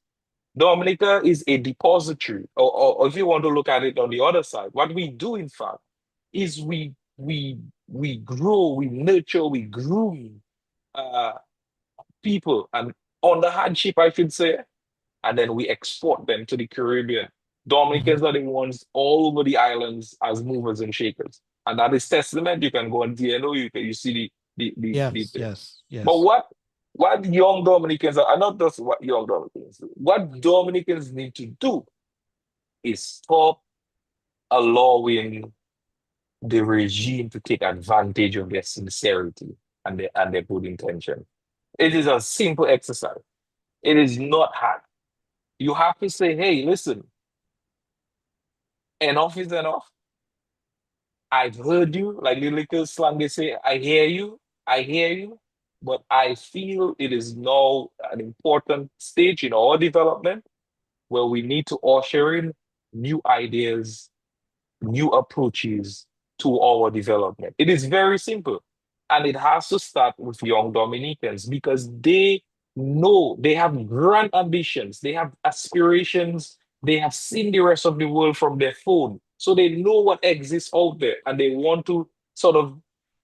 E: Dominica is a depository, or if you want to look at it on the other side, what we do, in fact, is we grow, we nurture, we groom uh, people, and on the hardship, I should say, and then we export them to the Caribbean. Dominicans are the ones all over the islands as movers and shakers, and that is testament. You can go on DNO, you see the
B: Yes,
E: thing.
B: yes, yes.
E: But what young Dominicans are, and not just what young Dominicans do, what Dominicans need to do is stop allowing the regime to take advantage of their sincerity and their good intention. It is a simple exercise. It is not hard. You have to say, hey, listen, enough is enough. I've heard you, like the little slang they say, I hear you, but I feel it is now an important stage in our development where we need to usher in new ideas, new approaches to our development. It is very simple. And it has to start with young Dominicans because they know they have grand ambitions, they have aspirations, they have seen the rest of the world from their phone. So they know what exists out there and they want to sort of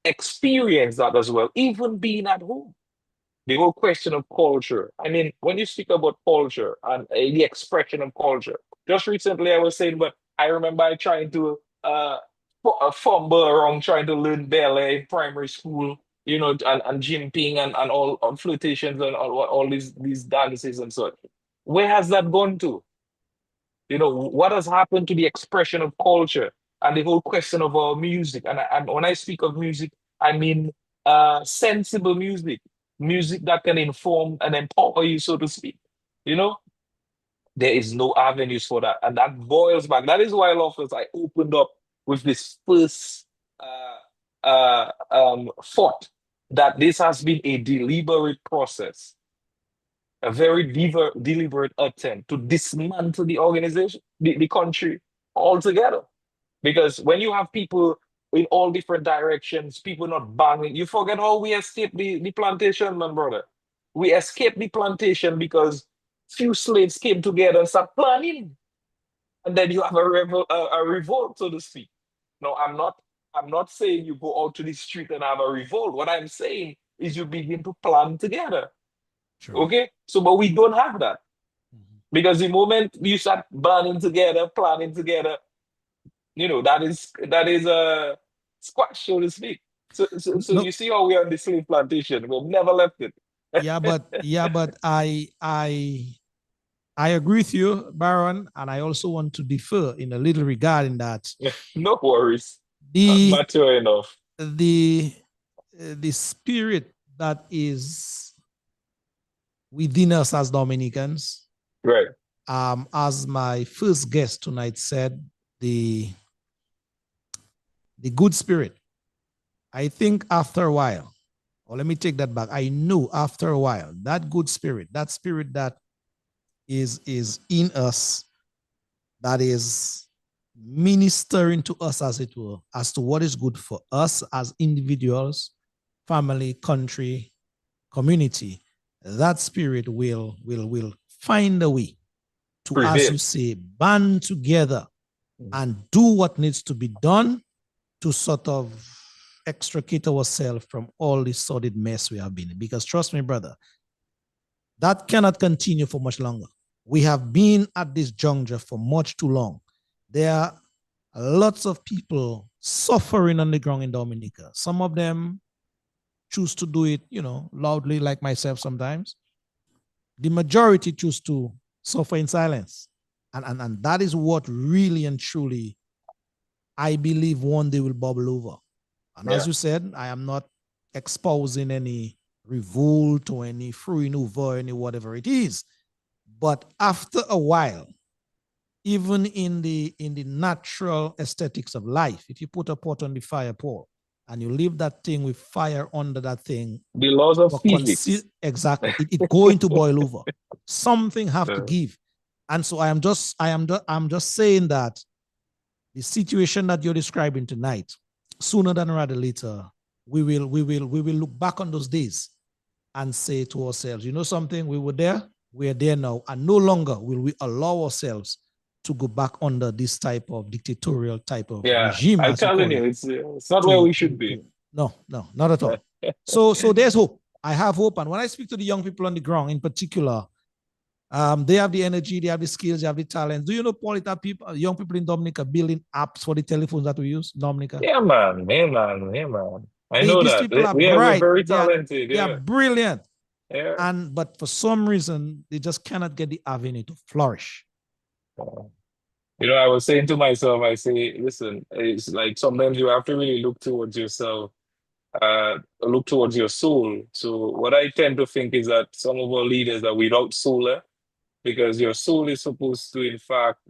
E: experience that as well, even being at home. The whole question of culture. I mean, when you speak about culture and the expression of culture, just recently I was saying, but I remember I trying to fumble around trying to learn ballet in primary school, you know, and jimping and all on flirtations and all these dances and such. Where has that gone to? You know, what has happened to the expression of culture and the whole question of our music? And when I speak of music, I mean sensible music, music that can inform and empower you, so to speak. You know, there is no avenues for that. And that boils back. That is why I opened up with this first thought that this has been a deliberate process, a very deliberate attempt to dismantle the organization, the country altogether. Because when you have people in all different directions, people not banging, you forget how we escaped the plantation, man, brother. We escaped the plantation because few slaves came together and started planning. And then you have a revolt, so to speak. No, I'm not saying you go out to the street and have a revolt. What I'm saying is you begin to plan together.
B: True.
E: Okay? So, but we don't have that.
B: Mhm.
E: Because the moment you start planning together, you know, that is a squash, so to speak. So
B: No,
E: you see how we are on the slave plantation. We've never left it.
B: yeah, but I agree with you, Baron, and I also want to differ in a little regarding that.
E: No worries.
B: The
E: Mature enough.
B: the spirit that is within us as Dominicans,
E: Right.
B: as my first guest tonight said, the good spirit. I think after a while, or let me take that back. I knew after a while that good spirit, that spirit that is in us, that is ministering to us, as it were, as to what is good for us as individuals, family, country, community. That spirit will find a way to, as
E: Prevail.
B: you say, band together and do what needs to be done to sort of extricate ourselves from all this sordid mess we have been in. Because trust me, brother, that cannot continue for much longer. We have been at this juncture for much too long. There are lots of people suffering on the ground in Dominica. Some of them choose to do it, you know, loudly, like myself sometimes. The majority choose to suffer in silence. And that is what really and truly, I believe, one day will bubble over. And as you said, I am not exposing any revolt or any freeing over, any whatever it is. But after a while, even in the natural aesthetics of life, if you put a pot on the fire, Paul, and you leave that thing with fire under that thing,
E: the laws of physics.
B: Exactly, it going to boil over. Something have to give. And so I'm just saying that the situation that you're describing tonight, sooner than rather later, we will look back on those days and say to ourselves, you know something, we were there, we are there now, and no longer will we allow ourselves to go back under this type of dictatorial type of regime.
E: I'm telling you, it's not where we should be.
B: No, not at all. So there's hope. I have hope. And when I speak to the young people on the ground in particular, they have the energy, they have the skills, they have the talent. Do you know, Paul, that people, young people in Dominica building apps for the telephones that we use, Dominica?
E: Yeah, man. I know
B: these
E: that.
B: people are
E: We're
B: bright.
E: very talented.
B: They are brilliant.
E: Yeah.
B: But for some reason, they just cannot get the avenue to flourish.
E: You know, I was saying to myself, I say, listen, it's like sometimes you have to really look towards yourself, look towards your soul. So what I tend to think is that some of our leaders are without soul, because your soul is supposed to, in fact,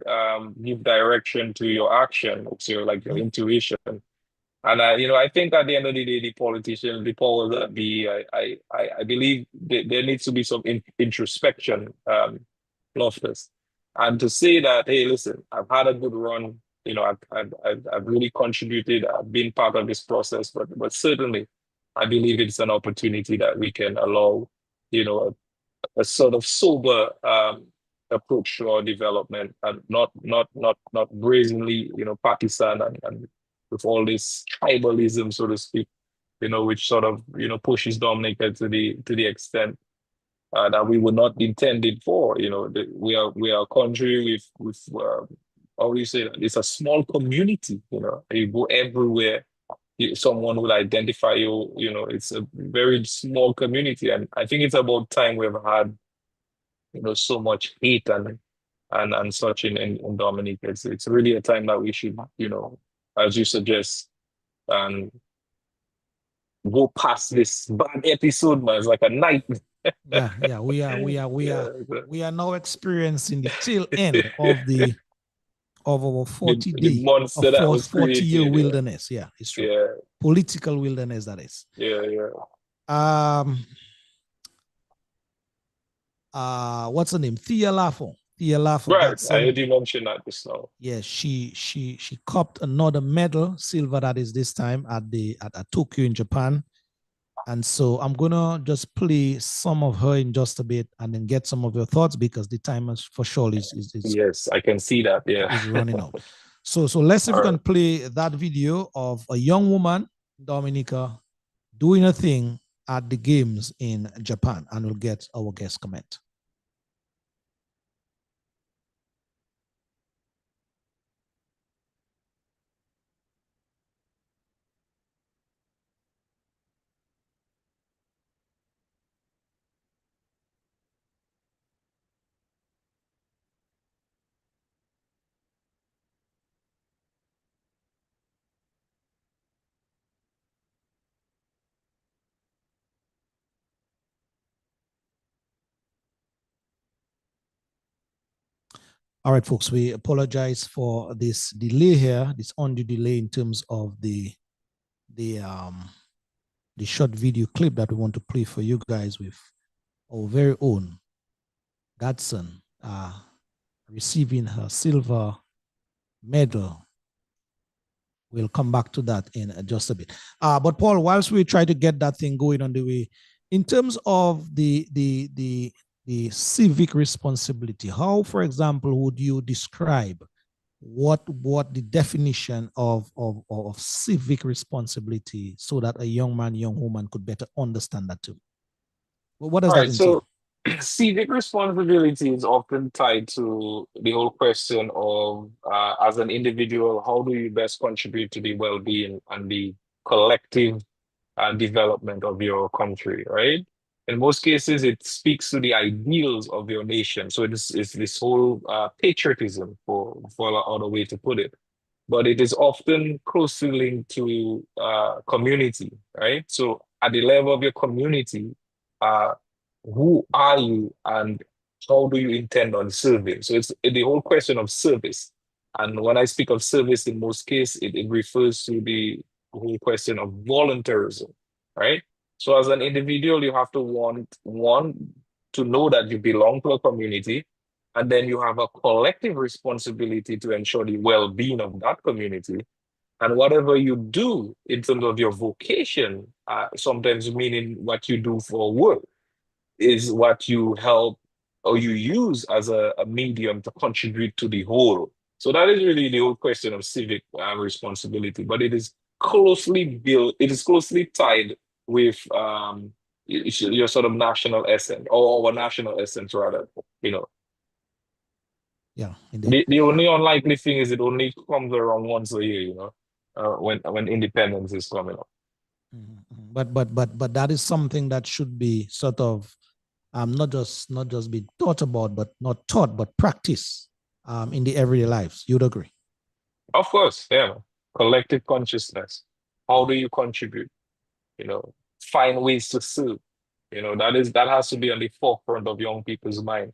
E: give direction to your action. It's your intuition. And I think at the end of the day, the politicians, the powers that be, I believe there needs to be some introspection, Loftus. And to say that, hey, listen, I've had a good run, I've really contributed, I've been part of this process, but certainly I believe it's an opportunity that we can allow, a sort of sober approach to our development, and not brazenly, partisan and with all this tribalism, so to speak, which sort of pushes Dominica to the extent that we were not intended for. We are a country with how do you say that? It's a small community. You go everywhere, someone will identify you. It's a very small community, and I think it's about time we've had so much hate and such in Dominica. It's really a time that we should, as you suggest, go past this bad episode, man. It's like a nightmare.
B: Yeah. We are now experiencing the tail end of our 40-year wilderness. Yeah, it's true.
E: Yeah.
B: Political wilderness, that is.
E: Yeah.
B: What's her name? Thea Lafon.
E: Right. I heard you mention that just now.
B: Yeah, she copped another medal, silver, that is this time at Tokyo in Japan. And so I'm gonna just play some of her in just a bit and then get some of your thoughts, because the time is for sure is
E: yes, I can see that. Yeah,
B: is running out. So let's see if we can play that video of a young woman, Dominica, doing a thing at the games in Japan, and we'll get our guest comment. All right, folks, we apologize for this delay here, this undue delay in terms of the short video clip that we want to play for you guys with our very own Godson receiving her silver medal. We'll come back to that in just a bit. But Paul, whilst we try to get that thing going on the way, in terms of the civic responsibility, how, for example, would you describe what the definition of civic responsibility, so that a young man, young woman could better understand that too? Well, what does that entail?
E: So civic responsibility is often tied to the whole question of, as an individual, how do you best contribute to the well-being and the collective development of your country, right? In most cases, it speaks to the ideals of your nation. So it's this whole patriotism, for other way to put it. But it is often closely linked to community, right? So at the level of your community, who are you and how do you intend on serving? So it's the whole question of service. And when I speak of service, in most cases, it refers to the whole question of volunteerism, right? So as an individual, you have to want to know that you belong to a community, And then you have a collective responsibility to ensure the well-being of that community. And whatever you do in terms of your vocation, sometimes meaning what you do for work, is what you help or you use as a medium to contribute to the whole. So that is really the whole question of civic responsibility, but it is closely built, it is closely tied with your sort of national essence or national essence rather, you know.
B: Yeah, indeed.
E: The only unlikely thing is it only comes around once a year, you know, when independence is coming up.
B: But that is something that should be sort of not just be thought about, but not taught, but practice in the everyday lives. You'd agree?
E: Of course, yeah. Collective consciousness. How do you contribute? You know, find ways to serve. You know, that has to be on the forefront of young people's mind.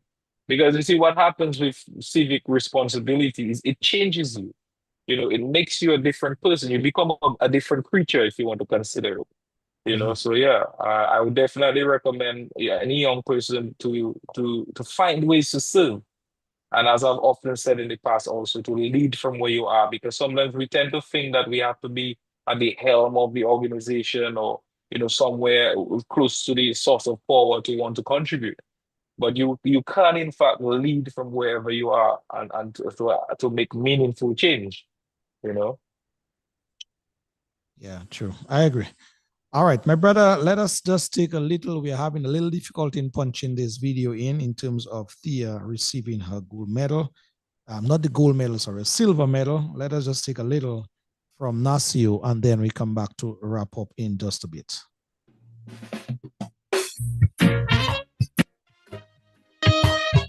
E: Because you see, what happens with civic responsibility is it changes you. You know, it makes you a different person. You become a different creature if you want to consider it. You know, so yeah, I would definitely recommend any young person to find ways to serve. And as I've often said in the past, also to lead from where you are, because sometimes we tend to think that we have to be at the helm of the organization or, you know, somewhere close to the source of power to want to contribute. But you can in fact lead from wherever you are and to make meaningful change, you know.
B: Yeah, true. I agree. All right, my brother, let us just take a little, we are having a little difficulty in punching this video in terms of Thea receiving her gold medal. Not the gold medal, sorry, silver medal. Let us just take a little from Nasio and then we come back to wrap up in just a bit.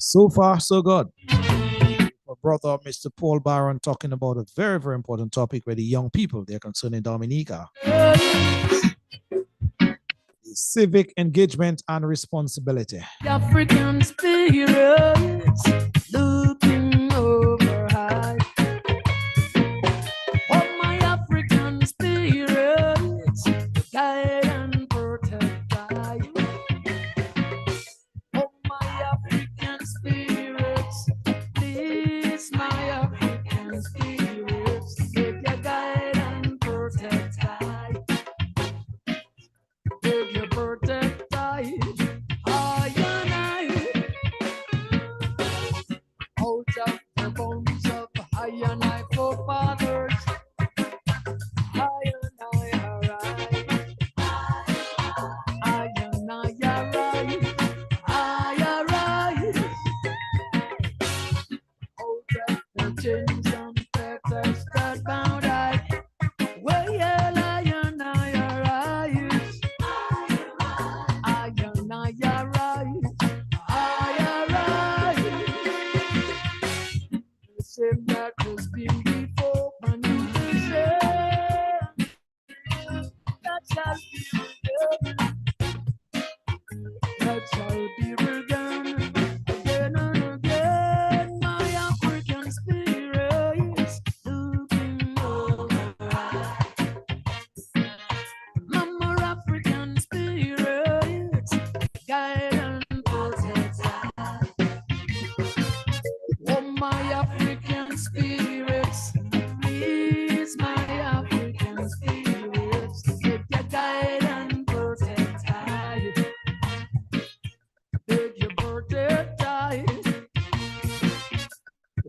B: So far, so good. My brother, Mr. Paul Byron, talking about a very, very important topic where the young people, they're concerned in Dominica. Civic engagement and responsibility.
D: African spirits looking over high. Oh, my African spirits, guide and protect I. Oh, my African spirits, please, my African spirits, give your guide and protect I. Give your protect I. I and I. Out of the bones of I and I forefathers. I and I arise. I and I arise. I arise. Out of the chains and fetters that bound I. Well, yeah, I and I arise. I and I arise. I arise. The same that was been before, and you say that shall be regained. That shall be regained again and again. My African spirits looking over. Mama African spirits guide and protect. Oh, my African spirits, please, my African spirits, take your guide and protect I. Take your protect I.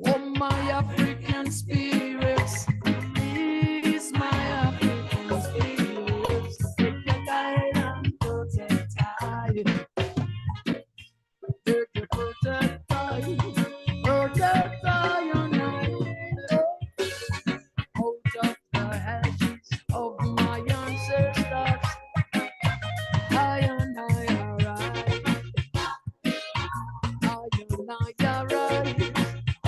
D: Oh, my African spirits, please, my African spirits, take your guide and protect I. Take your protect I. Protect I and I. Out of the ashes of my ancestors, I and I arise. I and I arise. I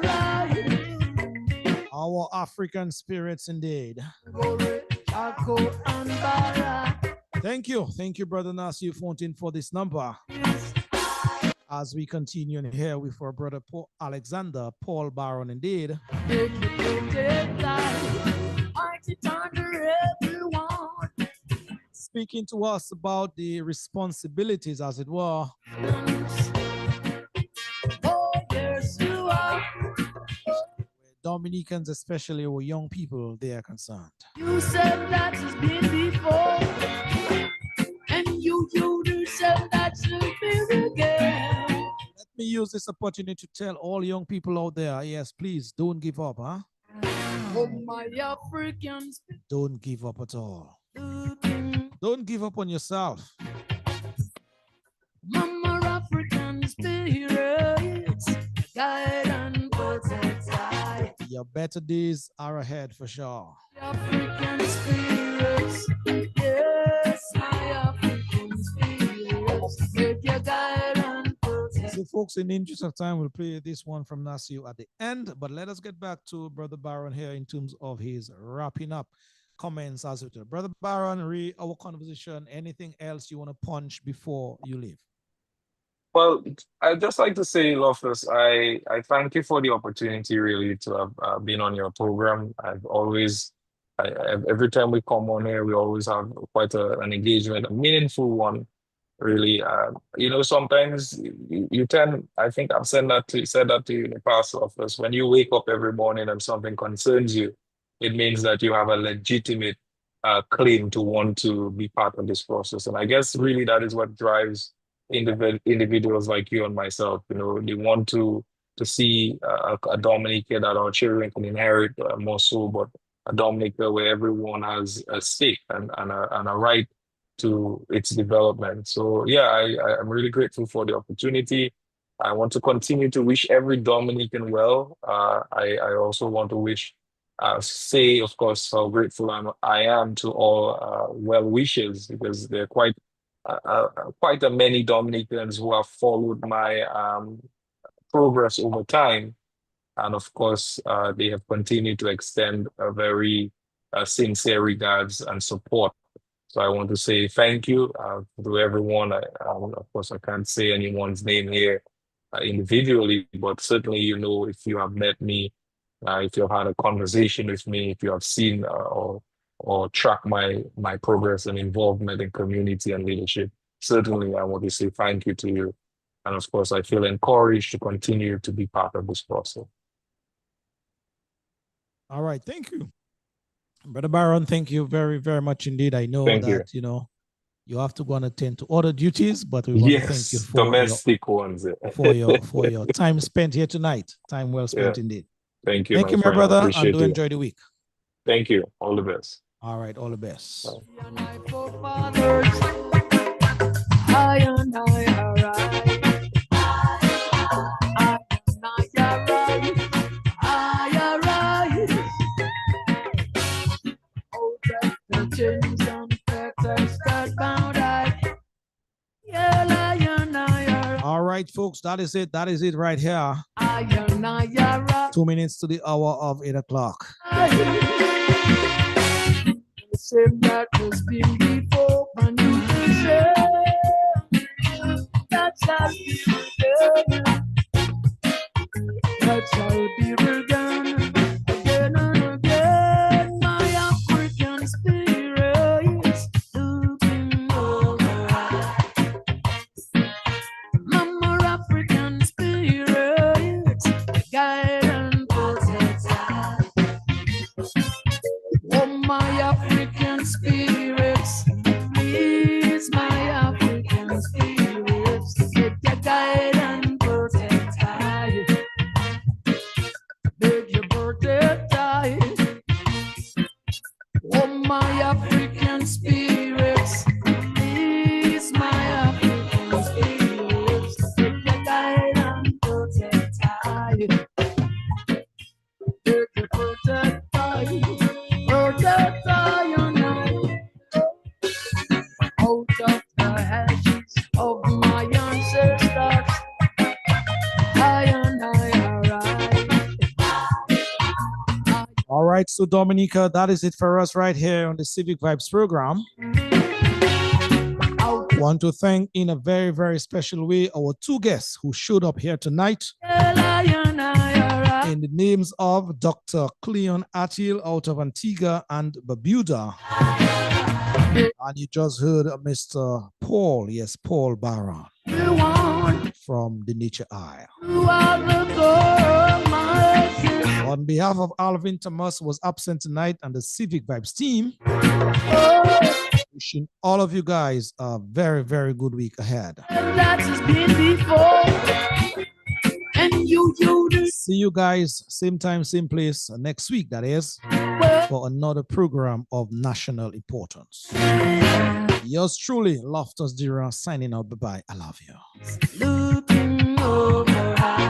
D: arise.
B: Our African spirits indeed. Thank you, Brother Nasir Fontaine, for this number. As we continue in here with our brother Alexander Paul Byron, indeed. Speaking to us about the responsibilities, as it were, Dominicans, especially or young people, they are concerned.
D: You said that has been before, and you said that should be again.
B: Let me use this opportunity to tell all young people out there, yes, please don't give up, huh?
D: Oh, my Africans.
B: Don't give up at all. Don't give up on yourself.
D: Mama African spirits, guide and protect I.
B: Your better days are ahead for sure.
D: African spirits, yes, my African spirits, make your guide and protect.
B: So folks, in the interest of time, we'll play this one from Nasio at the end, but let us get back to Brother Baron here in terms of his wrapping up comments as well. Brother Baron, read our conversation. Anything else you want to punch before you leave?
E: Well, I'd just like to say, Loftus, I thank you for the opportunity really to have been on your program. I've always, every time we come on here, we always have quite an engagement, a meaningful one, really. Sometimes you tend, I think I've said that to you in the past, Loftus, when you wake up every morning and something concerns you, it means that you have a legitimate claim to want to be part of this process. And I guess really that is what drives individuals like you and myself. They want to see a Dominica that our children can inherit more so, but a Dominica where everyone has a stake and a right to its development. So yeah, I'm really grateful for the opportunity. I want to continue to wish every Dominican well. I also want to say, of course, how grateful I am to all well wishers, because they're quite a many Dominicans who have followed my progress over time. And of course, they have continued to extend a very sincere regards and support. So I want to say thank you to everyone. Of course, I can't say anyone's name here individually, but certainly, if you have met me, if you've had a conversation with me, if you have seen or track my progress and involvement in community and leadership, certainly I want to say thank you to you. And of course, I feel encouraged to continue to be part of this process.
B: All right, thank you. Brother Baron, thank you very, very much indeed. I know that, you have to go and attend to other duties, but we want to thank you for
E: domestic ones.
B: for your time spent here tonight. Time well spent indeed.
E: Thank you.
B: Thank you, my brother, and do enjoy the week.
E: Thank you. All the best.
B: All right, all the best. All right, folks, that is it. That is it right here. 2 minutes to the hour of 8 o'clock.
D: Same that was been before, and you can say that's how it began. That's how it began. Again and again, my African spirits looking over. Mama African spirits guide and protect us. Oh, my African spirits, please, my African spirits, take your guide and protect I. Make your protect I. Oh, my African spirits, please, my African spirits, take your guide and protect I. Take your protect I. Protect I out of the ashes of my ancestors.
B: All right, so Dominica, that is it for us right here on the Civic Vibes program. Want to thank in a very, very special way our two guests who showed up here tonight. In the names of Dr. Cleon Attil out of Antigua and Barbuda. And you just heard Mr. Paul, yes, Paul Baron from the Nature Eye. On behalf of Alvin Thomas, who was absent tonight, and the Civic Vibes team, wishing all of you guys a very, very good week ahead.
D: That has been before. And you
B: see you guys same time, same place next week, that is, for another program of national importance. Yours truly, Loftus Dira, signing out. Bye-bye. I love you.
D: looking over.